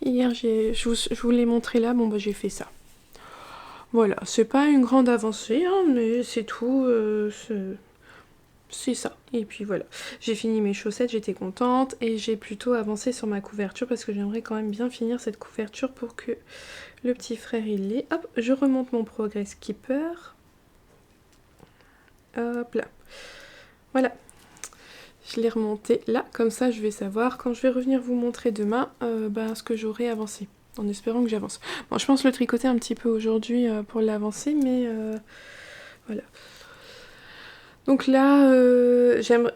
Hier, je vous l'ai montré là. Bon, bah, j'ai fait ça. Voilà, c'est pas une grande avancée, hein, mais c'est tout. C'est ça. Et puis voilà. J'ai fini mes chaussettes, j'étais contente. Et j'ai plutôt avancé sur ma couverture parce que j'aimerais quand même bien finir cette couverture pour que le petit frère il l'ait. Hop, je remonte mon Progress Keeper. Hop là. Voilà. Je l'ai remonté là, comme ça je vais savoir quand je vais revenir vous montrer demain ce que j'aurai avancé. En espérant que j'avance. Bon, je pense le tricoter un petit peu aujourd'hui pour l'avancer, mais voilà. Donc là,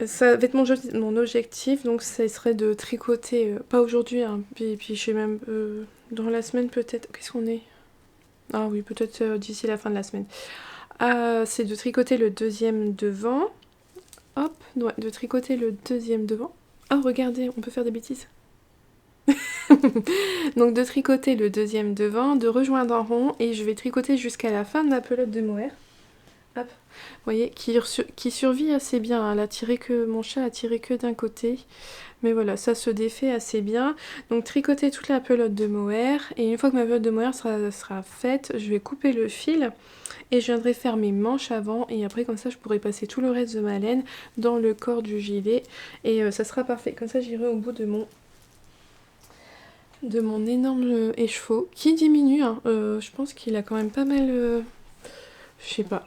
ça va être mon objectif, donc ça serait de tricoter, pas aujourd'hui, hein, puis je sais même, dans la semaine peut-être, qu'est-ce qu'on est? Ah oui, peut-être d'ici la fin de la semaine. C'est de tricoter le deuxième devant, hop, ouais, de tricoter le deuxième devant. Oh, regardez, on peut faire des bêtises. Donc de tricoter le deuxième devant, de rejoindre en rond, et je vais tricoter jusqu'à la fin de ma pelote de mohair. Hop, vous voyez, qui survit assez bien, hein. Mon chat a tiré que d'un côté, mais voilà, ça se défait assez bien. Donc tricoter toute la pelote de mohair, et une fois que ma pelote de mohair sera faite, je vais couper le fil, et je viendrai faire mes manches avant, et après comme ça je pourrai passer tout le reste de ma laine dans le corps du gilet, et ça sera parfait. Comme ça j'irai au bout de mon énorme écheveau, qui diminue, hein. Je pense qu'il a quand même pas mal... je sais pas...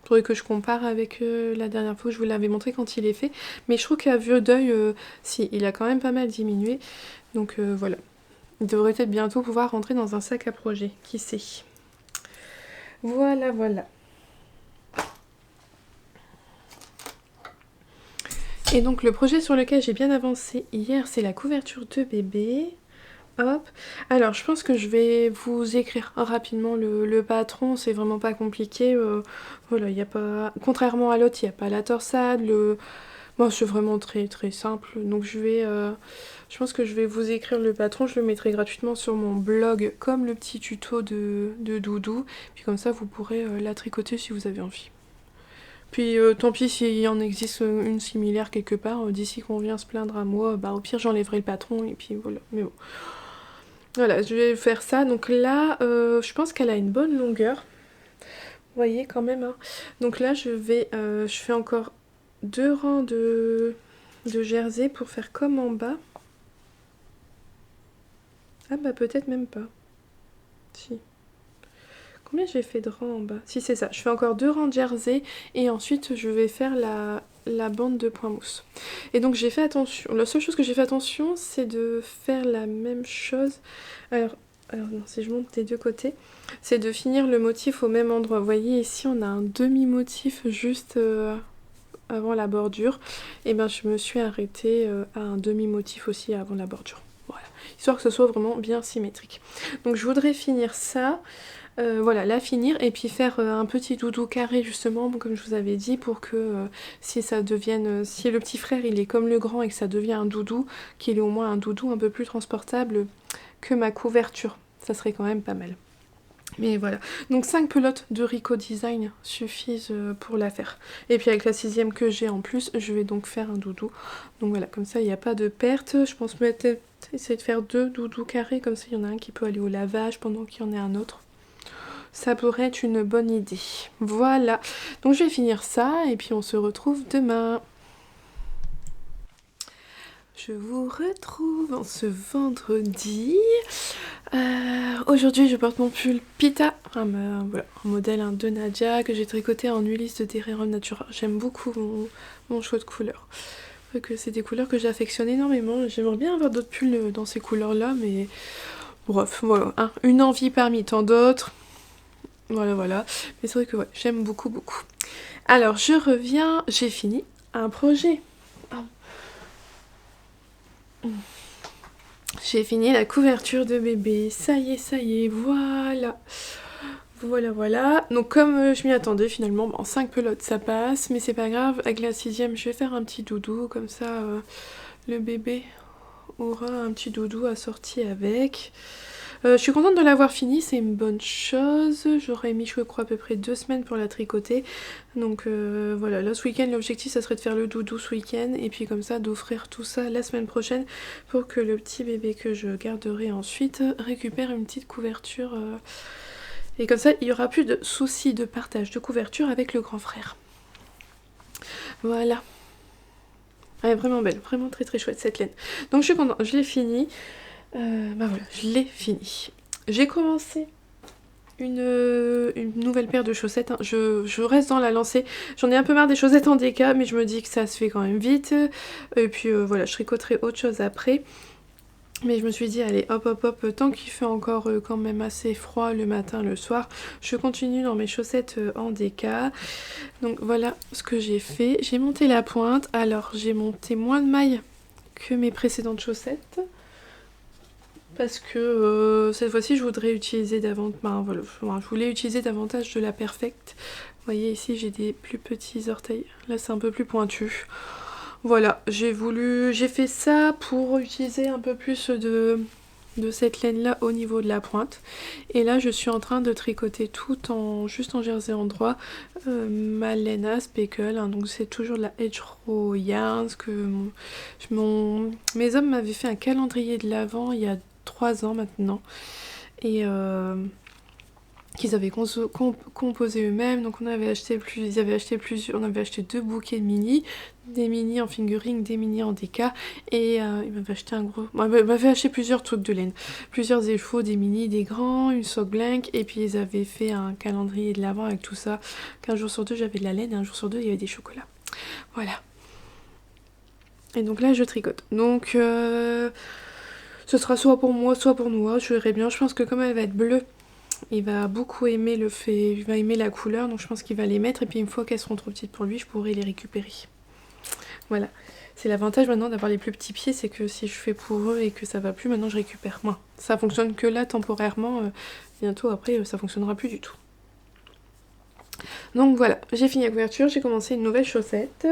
Faudrait que je compare avec la dernière fois que je vous l'avais montré quand il est fait. Mais je trouve qu'à vue d'œil, si, il a quand même pas mal diminué. Donc voilà. Il devrait peut-être bientôt pouvoir rentrer dans un sac à projet. Qui sait? Voilà, voilà. Et donc le projet sur lequel j'ai bien avancé hier, c'est la couverture de bébé. Hop. Alors je pense que je vais vous écrire rapidement le patron, c'est vraiment pas compliqué. Voilà, il n'y a pas. Contrairement à l'autre, il n'y a pas la torsade, Bon, c'est vraiment très très simple. Donc je pense que je vais vous écrire le patron, je le mettrai gratuitement sur mon blog comme le petit tuto de Doudou. Puis comme ça vous pourrez la tricoter si vous avez envie. Puis tant pis s'il y en existe une similaire quelque part, d'ici qu'on vient se plaindre à moi, bah au pire j'enlèverai le patron et puis voilà. Mais bon. Voilà, je vais faire ça. Donc là, je pense qu'elle a une bonne longueur. Vous voyez quand même. Hein. Donc là, je fais encore 2 rangs de jersey pour faire comme en bas. Ah bah peut-être même pas. Si. Combien j'ai fait de rangs en bas? Si c'est ça, je fais encore 2 rangs de jersey et ensuite je vais faire la bande de point mousse. Et donc j'ai fait attention, la seule chose que j'ai fait attention c'est de faire la même chose. Alors non, si je monte des deux côtés, c'est de finir le motif au même endroit. Vous voyez ici on a un demi-motif juste avant la bordure. Et ben je me suis arrêtée à un demi-motif aussi avant la bordure. Voilà, histoire que ce soit vraiment bien symétrique. Donc je voudrais finir ça. Voilà, la finir et puis faire un petit doudou carré justement, comme je vous avais dit, pour que si ça devienne, si le petit frère il est comme le grand et que ça devient un doudou, qu'il ait au moins un doudou un peu plus transportable que ma couverture. Ça serait quand même pas mal. Mais voilà, donc 5 pelotes de Rico Design suffisent pour la faire. Et puis avec la 6e que j'ai en plus, je vais donc faire un doudou. Donc voilà, comme ça il n'y a pas de perte. Je pense peut-être essayer de faire 2 doudous carrés, comme ça il y en a un qui peut aller au lavage pendant qu'il y en a un autre. Ça pourrait être une bonne idée. Voilà, donc je vais finir ça et puis on se retrouve demain. Je vous retrouve en ce vendredi. Aujourd'hui je porte mon pull Pita, voilà, un modèle de Nadia que j'ai tricoté en Ulysse de Terrerum Natura. J'aime beaucoup mon choix de couleurs. Que c'est des couleurs que j'affectionne énormément. J'aimerais bien avoir d'autres pulls dans ces couleurs là, mais bref, voilà, hein, une envie parmi tant d'autres. Voilà. Mais c'est vrai que ouais, j'aime beaucoup. Alors, je reviens, j'ai fini un projet. J'ai fini la couverture de bébé. Ça y est, voilà. Voilà. Donc comme je m'y attendais finalement, en 5 pelotes ça passe, mais c'est pas grave. Avec la 6e, je vais faire un petit doudou, comme ça le bébé aura un petit doudou assorti avec. Je suis contente de l'avoir fini, c'est une bonne chose. J'aurais mis, je crois, à peu près 2 semaines pour la tricoter. Donc voilà, là ce week-end, l'objectif ça serait de faire le doudou ce week-end et puis comme ça d'offrir tout ça la semaine prochaine pour que le petit bébé que je garderai ensuite récupère une petite couverture. Et comme ça, il n'y aura plus de soucis de partage de couverture avec le grand frère. Voilà. Elle est vraiment belle, vraiment très très chouette cette laine. Donc je suis contente, je l'ai fini. Bah voilà, je l'ai fini. J'ai commencé une nouvelle paire de chaussettes. Hein. Je reste dans la lancée. J'en ai un peu marre des chaussettes en DK, mais je me dis que ça se fait quand même vite. Et puis voilà, je tricoterai autre chose après. Mais je me suis dit, allez, hop, tant qu'il fait encore quand même assez froid le matin, le soir, je continue dans mes chaussettes en DK. Donc voilà ce que j'ai fait. J'ai monté la pointe. Alors, j'ai monté moins de mailles que mes précédentes chaussettes. Parce que cette fois-ci, je voudrais utiliser davantage... je voulais utiliser davantage de la Perfect. Vous voyez, ici, j'ai des plus petits orteils. Là, c'est un peu plus pointu. Voilà, j'ai fait ça pour utiliser un peu plus de cette laine là au niveau de la pointe. Et là je suis en train de tricoter juste en jersey endroit ma laine à speckle, hein, donc c'est toujours de la Hedgerow Yarns que mes hommes m'avaient fait un calendrier de l'Avent il y a 3 ans maintenant et qu'ils avaient composé eux-mêmes. Donc ils avaient acheté plusieurs, on avait acheté 2 bouquets de mini, des mini en fingering, des mini en DK, et ils m'avaient acheté plusieurs trucs de laine, plusieurs échos, des mini, des grands, une sock blank, et puis ils avaient fait un calendrier de l'Avent avec tout ça, qu'un jour sur 2 j'avais de la laine et un jour sur 2 il y avait des chocolats. Voilà. Et donc là je tricote. Donc ce sera soit pour moi, soit pour nous, je verrai bien. Je pense que comme elle va être bleue, il va beaucoup aimer il va aimer la couleur, donc je pense qu'il va les mettre, et puis une fois qu'elles seront trop petites pour lui, je pourrai les récupérer. Voilà. C'est l'avantage maintenant d'avoir les plus petits pieds, c'est que si je fais pour eux et que ça va plus, maintenant je récupère moins. Ça fonctionne que là temporairement, bientôt après ça fonctionnera plus du tout. Donc voilà, j'ai fini la couverture, j'ai commencé une nouvelle chaussette.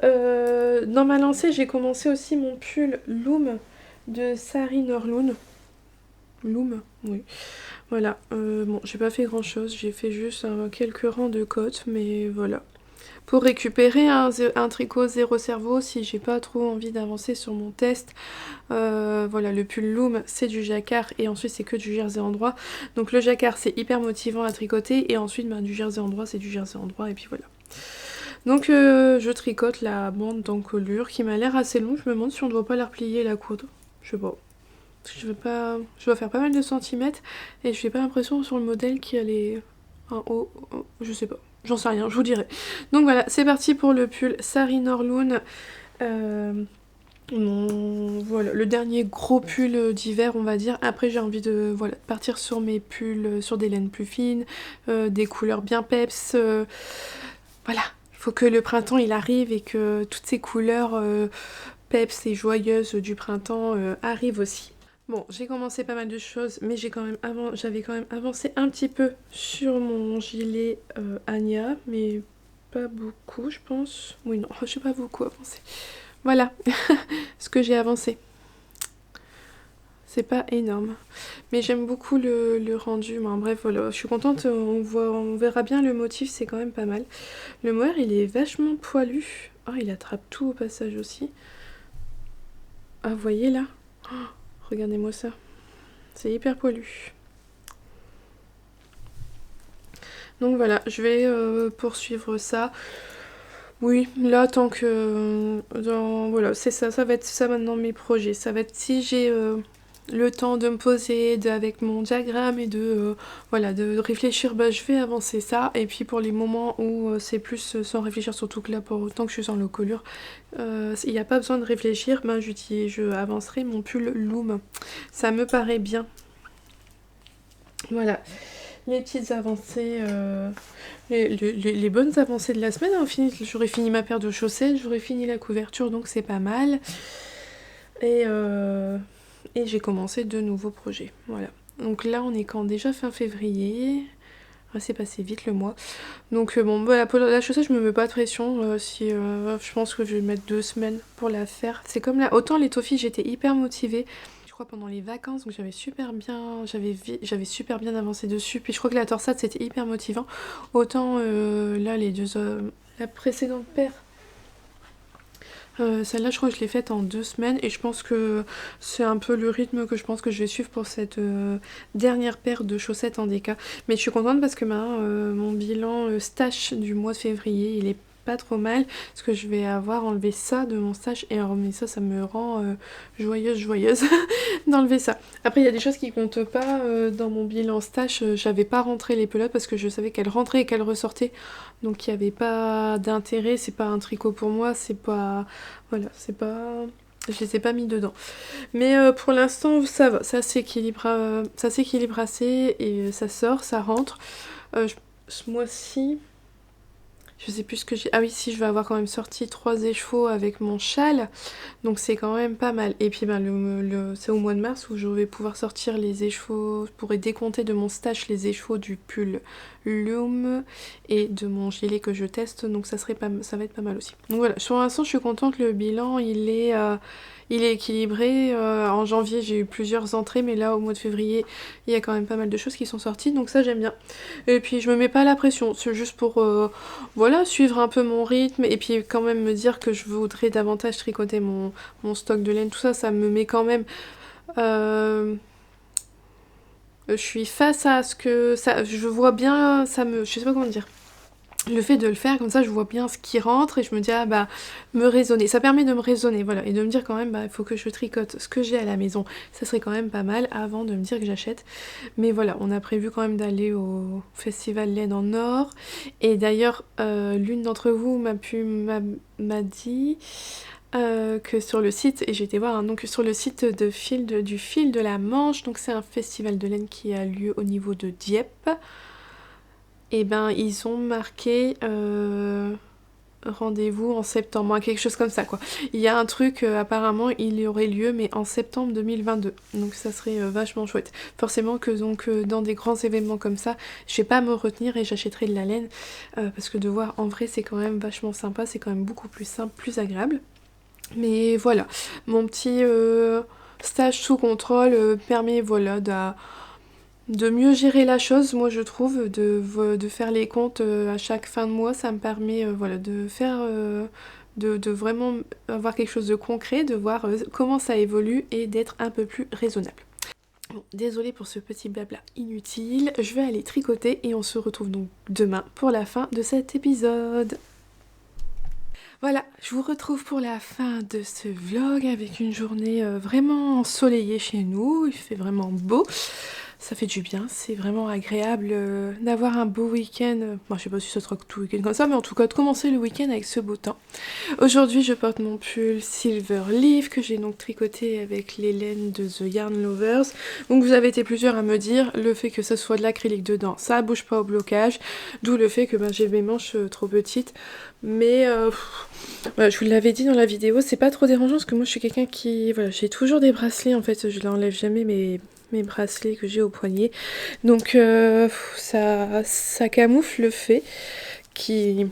Dans ma lancée, j'ai commencé aussi mon pull Loom de Sari Norloon. Loom, oui. Voilà, bon, j'ai pas fait grand chose, j'ai fait juste quelques rangs de côtes, mais voilà. Pour récupérer un tricot zéro cerveau, si j'ai pas trop envie d'avancer sur mon test, voilà, le pull Loom c'est du jacquard et ensuite c'est que du jersey endroit. Donc le jacquard c'est hyper motivant à tricoter et ensuite du jersey endroit c'est du jersey endroit et puis voilà. Donc je tricote la bande d'encolure qui m'a l'air assez longue, je me demande si on doit pas la replier la coudre, je sais pas. Je dois faire pas mal de centimètres et je n'ai pas l'impression sur le modèle qu'il y a un haut, je sais pas, j'en sais rien, je vous dirai. Donc voilà, c'est parti pour le pull Sari Norloon. Voilà, le dernier gros pull d'hiver on va dire. Après j'ai envie de partir sur mes pulls, sur des laines plus fines, des couleurs bien peps. Voilà, il faut que le printemps il arrive et que toutes ces couleurs peps et joyeuses du printemps arrivent aussi. Bon, j'ai commencé pas mal de choses, mais j'avais quand même avancé un petit peu sur mon gilet Anya, mais pas beaucoup, je pense. Oui, non, j'ai pas beaucoup avancé. Voilà ce que j'ai avancé. C'est pas énorme. Mais j'aime beaucoup le rendu. Ben, bref, voilà, je suis contente. On verra bien le motif, c'est quand même pas mal. Le mohair, il est vachement poilu. Oh, il attrape tout au passage aussi. Ah, vous voyez là? Oh, regardez-moi ça. C'est hyper poilu. Donc voilà, je vais poursuivre ça. Oui, là tant que... voilà, c'est ça, ça va être ça maintenant mes projets. Ça va être si j'ai le temps de me poser avec mon diagramme et voilà, de réfléchir, bah, je vais avancer ça. Et puis pour les moments où c'est plus sans réfléchir, surtout que là, pour autant que je suis sans l'encolure, il n'y a pas besoin de réfléchir, ben, je avancerai mon pull Loom. Ça me paraît bien. Voilà. Les petites avancées, les bonnes avancées de la semaine. Hein, j'aurais fini ma paire de chaussettes, j'aurais fini la couverture, donc c'est pas mal. Et j'ai commencé de nouveaux projets. Voilà. Donc là, on est quand déjà fin février. Ah, c'est passé vite le mois. Donc bon, bah, la chaussette, je me mets pas de pression. Je pense que je vais mettre 2 semaines pour la faire. C'est comme là, autant les toffees, j'étais hyper motivée. Je crois pendant les vacances, donc j'avais super bien avancé dessus. Puis je crois que la torsade c'était hyper motivant. Autant là la précédente paire, celle-là je crois que je l'ai faite en 2 semaines et je pense que c'est un peu le rythme que je pense que je vais suivre pour cette dernière paire de chaussettes en déca. Mais je suis contente parce que mon bilan stash du mois de février il est pas trop mal parce que je vais avoir enlevé ça de mon stash et mais ça me rend joyeuse d'enlever ça. Après il y a des choses qui comptent pas dans mon bilan stash, j'avais pas rentré les pelotes parce que je savais qu'elles rentraient et qu'elles ressortaient, donc il n'y avait pas d'intérêt, c'est pas un tricot pour moi, c'est pas... Voilà, c'est pas... Je les ai pas mis dedans. Mais pour l'instant ça va, ça s'équilibre assez et ça sort, ça rentre. Ce mois-ci... Je sais plus ce que j'ai... Ah oui, si, je vais avoir quand même sorti 3 écheveaux avec mon châle. Donc c'est quand même pas mal. Et puis c'est au mois de mars où je vais pouvoir sortir les écheveaux. Je pourrai décompter de mon stash les écheveaux du pull Loom et de mon gilet que je teste. Donc ça va être pas mal aussi. Donc voilà, sur l'instant je suis contente. Le bilan il est équilibré. En janvier j'ai eu plusieurs entrées, mais là au mois de février il y a quand même pas mal de choses qui sont sorties, donc ça j'aime bien. Et puis je me mets pas la pression, c'est juste pour voilà, suivre un peu mon rythme et puis quand même me dire que je voudrais davantage tricoter mon stock de laine, tout ça, ça me met quand même... je suis face à ce que... je vois bien, je sais pas comment dire. Le fait de le faire comme ça, je vois bien ce qui rentre et je me dis, ah bah, me raisonner. Ça permet de me raisonner, voilà, et de me dire quand même, bah, il faut que je tricote ce que j'ai à la maison. Ça serait quand même pas mal avant de me dire que j'achète. Mais voilà, on a prévu quand même d'aller au festival Laine en Or. Et d'ailleurs, l'une d'entre vous m'a dit... que sur le site, et j'ai été voir, hein, donc sur le site du fil de la Manche, donc c'est un festival de laine qui a lieu au niveau de Dieppe, et ben ils ont marqué rendez-vous en septembre, hein, quelque chose comme ça quoi. Il y a un truc, apparemment il y aurait lieu mais en septembre 2022, donc ça serait vachement chouette. Forcément que donc dans des grands événements comme ça, je vais pas me retenir et j'achèterai de la laine, parce que de voir en vrai c'est quand même vachement sympa, c'est quand même beaucoup plus simple, plus agréable. Mais voilà, mon petit stage sous contrôle permet voilà de mieux gérer la chose, moi je trouve, de faire les comptes à chaque fin de mois, ça me permet voilà, de faire, de vraiment avoir quelque chose de concret, de voir comment ça évolue et d'être un peu plus raisonnable. Bon, désolée pour ce petit blabla inutile, je vais aller tricoter et on se retrouve donc demain pour la fin de cet épisode. Voilà, je vous retrouve pour la fin de ce vlog avec une journée vraiment ensoleillée chez nous, il fait vraiment beau. Ça fait du bien, c'est vraiment agréable d'avoir un beau week-end. Bon, je sais pas si ça sera tout le week-end comme ça, mais en tout cas de commencer le week-end avec ce beau temps. Aujourd'hui, je porte mon pull Silver Leaf que j'ai donc tricoté avec les laines de The Yarn Lovers. Donc vous avez été plusieurs à me dire le fait que ça soit de l'acrylique dedans, ça bouge pas au blocage, d'où le fait que j'ai mes manches trop petites. Mais voilà, je vous l'avais dit dans la vidéo, c'est pas trop dérangeant parce que moi je suis quelqu'un qui... Voilà, j'ai toujours des bracelets en fait, je n'enlève jamais mes bracelets que j'ai au poignet. Donc ça camoufle le fait qu'il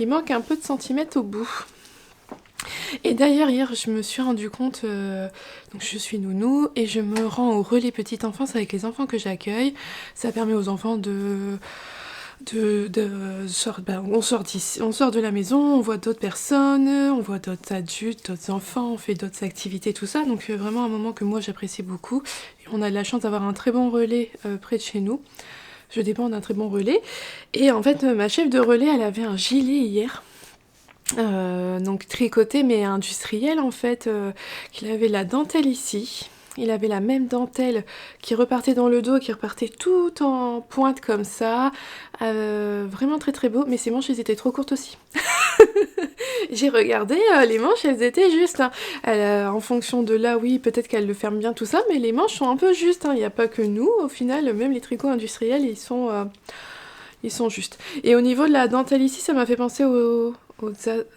manque un peu de centimètres au bout. Et d'ailleurs hier je me suis rendu compte, donc je suis nounou et je me rends au relais petite enfance avec les enfants que j'accueille. Ça permet aux enfants on sort de la maison, on voit d'autres personnes, on voit d'autres adultes, d'autres enfants, on fait d'autres activités, tout ça. Donc vraiment un moment que moi j'apprécie beaucoup. Et on a de la chance d'avoir un très bon relais près de chez nous. Je dépends d'un très bon relais. Et en fait ma chef de relais elle avait un gilet hier. Donc tricoté mais industriel en fait, qu'il avait la dentelle ici. Il avait la même dentelle qui repartait dans le dos, qui repartait tout en pointe comme ça. Vraiment très très beau, mais ses manches elles étaient trop courtes aussi. J'ai regardé, les manches elles étaient justes. Hein. En fonction de là, oui, peut-être qu'elle le ferme bien tout ça, mais les manches sont un peu justes. Hein. Il n'y a pas que nous, au final, même les tricots industriels, ils sont justes. Et au niveau de la dentelle ici, ça m'a fait penser au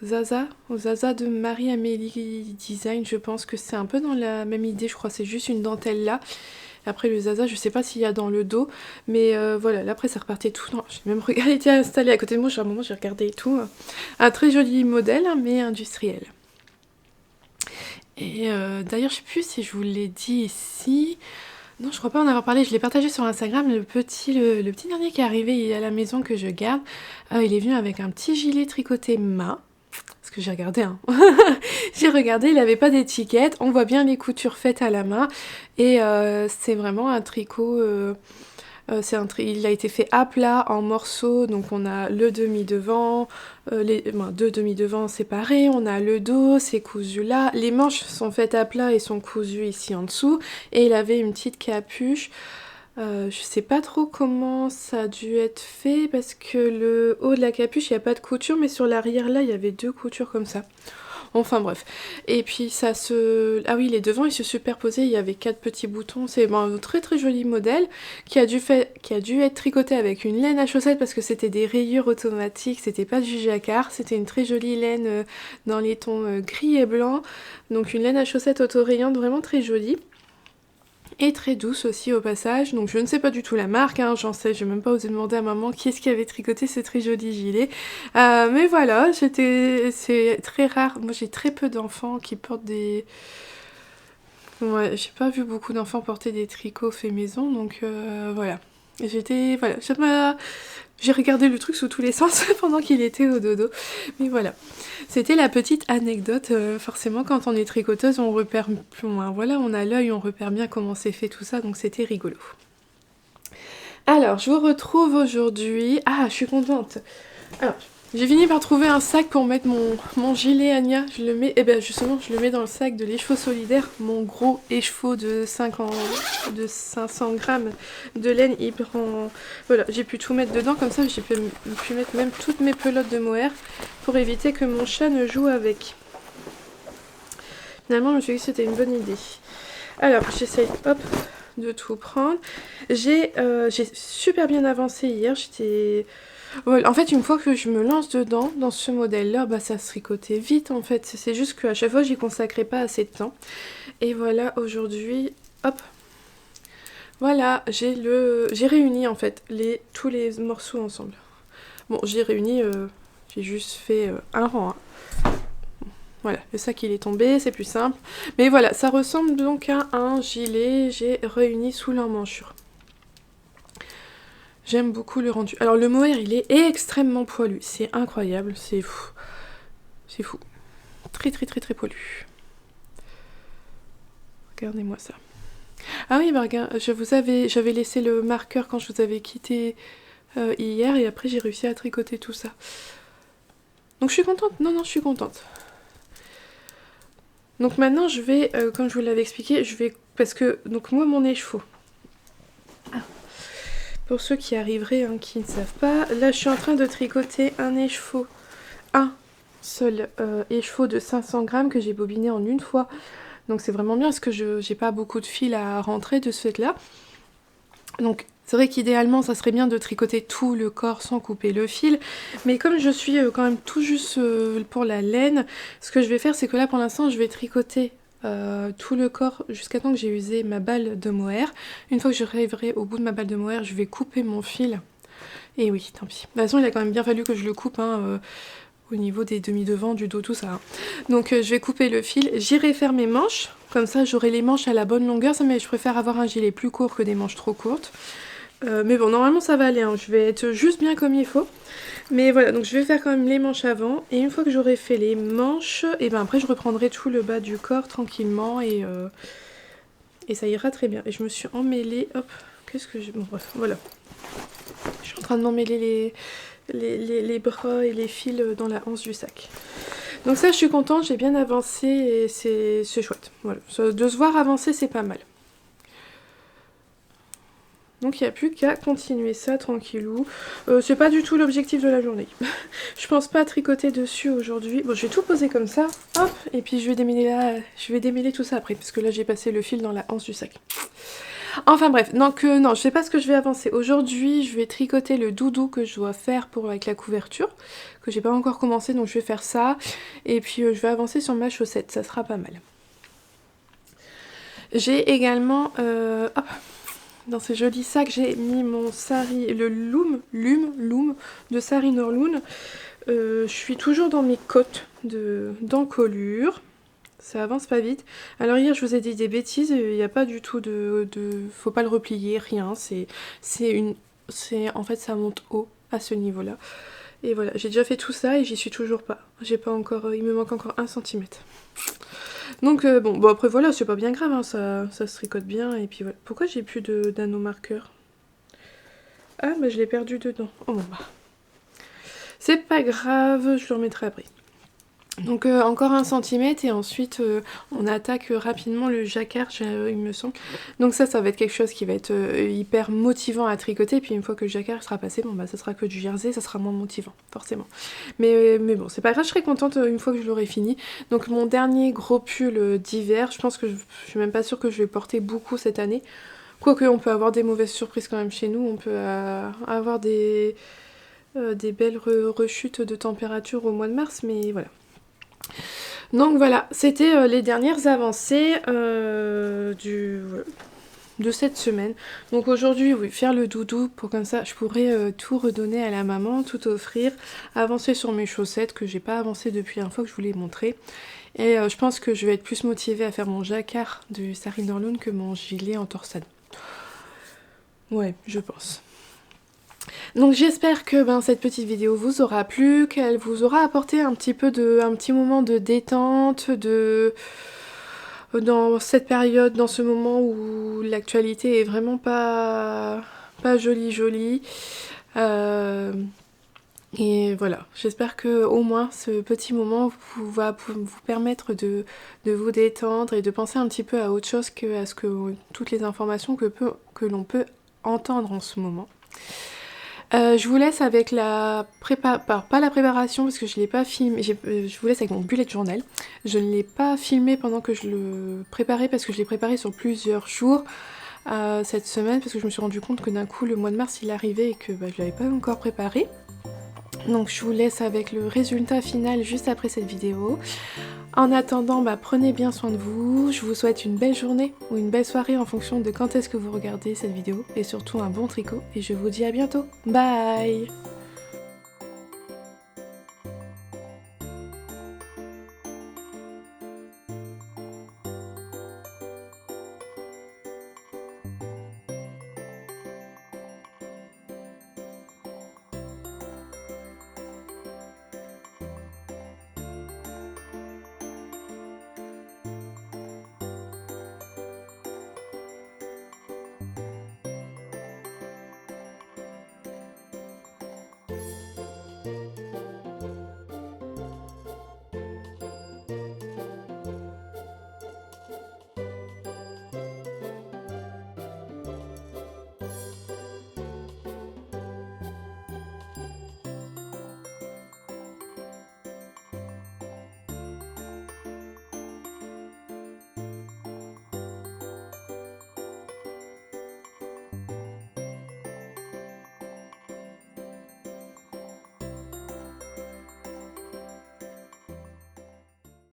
Zaza de Marie-Amélie Design. Je pense que c'est un peu dans la même idée, je crois, c'est juste une dentelle là. Après le Zaza, je sais pas s'il y a dans le dos, mais voilà, là après ça repartait tout. Non, j'ai même regardé, était installé à côté de moi, à un moment j'ai regardé et tout. Un très joli modèle, hein, mais industriel. Et d'ailleurs, je sais plus si je vous l'ai dit ici. Non, je crois pas en avoir parlé, je l'ai partagé sur Instagram, le petit dernier qui est arrivé à la maison que je garde, il est venu avec un petit gilet tricoté main, parce que j'ai regardé, hein. J'ai regardé, il avait pas d'étiquette, on voit bien les coutures faites à la main, et c'est vraiment un tricot... il a été fait à plat en morceaux, donc on a le demi devant, deux demi devant séparés, on a le dos, c'est cousu là, les manches sont faites à plat et sont cousues ici en dessous, et il avait une petite capuche. Je sais pas trop comment ça a dû être fait parce que le haut de la capuche il n'y a pas de couture, mais sur l'arrière là il y avait 2 coutures comme ça. Enfin bref. Et puis ça se... Ah oui, les devants ils se superposaient, il y avait 4 petits boutons. C'est un très très joli modèle qui a dû être tricoté avec une laine à chaussettes parce que c'était des rayures automatiques, c'était pas du jacquard. C'était une très jolie laine dans les tons gris et blanc. Donc une laine à chaussettes auto-rayante vraiment très jolie. Et très douce aussi au passage, donc je ne sais pas du tout la marque, hein, j'en sais, j'ai même pas osé demander à maman qui est-ce qui avait tricoté ce très joli gilet. Mais voilà, c'est très rare, moi j'ai très peu d'enfants qui portent des... Ouais, j'ai pas vu beaucoup d'enfants porter des tricots faits maison, donc voilà. J'ai regardé le truc sous tous les sens pendant qu'il était au dodo. Mais voilà. C'était la petite anecdote. Forcément, quand on est tricoteuse, on repère plus loin. Voilà, on a l'œil, on repère bien comment c'est fait tout ça. Donc c'était rigolo. Alors, je vous retrouve aujourd'hui. Ah, je suis contente. Alors, j'ai fini par trouver un sac pour mettre mon gilet Anya. Je le mets, justement, je le mets dans le sac de l'écheveau solidaire. Mon gros écheveau de 500 grammes de laine. Il prend... Voilà, j'ai pu tout mettre dedans. Comme ça, j'ai pu mettre même toutes mes pelotes de mohair pour éviter que mon chat ne joue avec. Finalement, je me suis dit que c'était une bonne idée. Alors, j'essaye, hop, de tout prendre. J'ai super bien avancé hier. J'étais... Voilà. En fait, une fois que je me lance dedans, dans ce modèle-là, bah ça se tricotait vite en fait. C'est juste qu'à chaque fois, j'y consacrais pas assez de temps. Et voilà, aujourd'hui, hop, voilà, j'ai réuni en fait tous les morceaux ensemble. Bon, j'ai réuni, j'ai juste fait un rang. Hein. Voilà, le sac il est tombé, c'est plus simple. Mais voilà, ça ressemble donc à un gilet, j'ai réuni sous l'emmanchure. J'aime beaucoup le rendu. Alors le mohair il est extrêmement poilu, c'est incroyable, c'est fou. C'est fou. Très très très très poilu. Regardez-moi ça. Ah oui, bah, j'avais laissé le marqueur quand je vous avais quitté hier et après j'ai réussi à tricoter tout ça. Donc je suis contente, non je suis contente. Donc maintenant je vais, comme je vous l'avais expliqué, parce que, donc moi mon écheveau, pour ceux qui arriveraient, hein, qui ne savent pas, là je suis en train de tricoter un écheveau, un seul écheveau de 500 grammes que j'ai bobiné en une fois. Donc c'est vraiment bien parce que j'ai pas beaucoup de fil à rentrer de ce fait là. Donc c'est vrai qu'idéalement ça serait bien de tricoter tout le corps sans couper le fil, mais comme je suis quand même tout juste pour la laine, ce que je vais faire c'est que là pour l'instant je vais tricoter tout le corps jusqu'à temps que j'ai usé ma balle de mohair. Une fois que j'arriverai au bout de ma balle de mohair, je vais couper mon fil. Et oui, tant pis. De toute façon il a quand même bien fallu que je le coupe, hein, au niveau des demi-devants, du dos, tout ça. Hein. Donc je vais couper le fil, j'irai faire mes manches, comme ça j'aurai les manches à la bonne longueur, mais je préfère avoir un gilet plus court que des manches trop courtes. Mais bon, normalement ça va aller, hein. Je vais être juste bien comme il faut. Mais voilà, donc je vais faire quand même les manches avant, et une fois que j'aurai fait les manches, et ben après je reprendrai tout le bas du corps tranquillement, et ça ira très bien. Et je me suis emmêlée, hop, qu'est-ce que j'ai... Bon bref, voilà. Je suis en train de m'emmêler les bras et les fils dans la hanche du sac. Donc ça je suis contente, j'ai bien avancé et c'est chouette. Voilà. De se voir avancer c'est pas mal. Donc il n'y a plus qu'à continuer ça tranquillou. C'est pas du tout l'objectif de la journée. Je pense pas tricoter dessus aujourd'hui. Bon, je vais tout poser comme ça, hop, et puis je vais démêler tout ça après, parce que là j'ai passé le fil dans la hanche du sac. Enfin bref, donc non, je sais pas ce que je vais avancer. Aujourd'hui, je vais tricoter le doudou que je dois faire avec la couverture, que j'ai pas encore commencé, donc je vais faire ça. Et puis je vais avancer sur ma chaussette, ça sera pas mal. J'ai également, hop, dans ces jolis sacs, j'ai mis mon sari, le loom de Sari Norloon. Je suis toujours dans mes cotes d'encolure. Ça avance pas vite. Alors hier je vous ai dit des bêtises, il n'y a pas du tout faut pas le replier, rien. En fait ça monte haut à ce niveau-là. Et voilà, j'ai déjà fait tout ça et j'y suis toujours pas. J'ai pas encore, il me manque encore 1 cm. Donc bon après voilà, c'est pas bien grave, hein, ça se tricote bien et puis voilà. Pourquoi j'ai plus d'anneau marqueur? Ah bah je l'ai perdu dedans. Oh bon bah. C'est pas grave, je le remettrai après. Donc encore 1 cm et ensuite on attaque rapidement le jacquard, il me semble. Donc ça va être quelque chose qui va être hyper motivant à tricoter. Et puis une fois que le jacquard sera passé, bon bah ça sera que du jersey, ça sera moins motivant, forcément. Mais bon, c'est pas grave, je serai contente une fois que je l'aurai fini. Donc mon dernier gros pull d'hiver, je pense que je suis même pas sûre que je vais porter beaucoup cette année. Quoique on peut avoir des mauvaises surprises quand même chez nous, on peut avoir des belles rechutes de température au mois de mars, mais voilà. Donc voilà, c'était les dernières avancées de cette semaine. Donc aujourd'hui, oui, faire le doudou pour comme ça, je pourrais tout redonner à la maman, tout offrir, avancer sur mes chaussettes que j'ai pas avancé depuis une fois que je vous l'ai montré. Et je pense que je vais être plus motivée à faire mon jacquard du Sari Norloon que mon gilet en torsade. Ouais, je pense. Donc j'espère que cette petite vidéo vous aura plu, qu'elle vous aura apporté un petit moment de détente, dans cette période, dans ce moment où l'actualité est vraiment pas jolie. Et voilà, j'espère que au moins ce petit moment va vous permettre de vous détendre et de penser un petit peu à autre chose toutes les informations que l'on peut entendre en ce moment. Je vous laisse avec la pas la préparation parce que je l'ai pas filmé, je vous laisse avec mon bullet journal. Je ne l'ai pas filmé pendant que je le préparais parce que je l'ai préparé sur plusieurs jours cette semaine parce que je me suis rendu compte que d'un coup le mois de mars il arrivait et que je l'avais pas encore préparé. Donc je vous laisse avec le résultat final juste après cette vidéo. En attendant, prenez bien soin de vous, je vous souhaite une belle journée ou une belle soirée en fonction de quand est-ce que vous regardez cette vidéo et surtout un bon tricot et je vous dis à bientôt. Bye!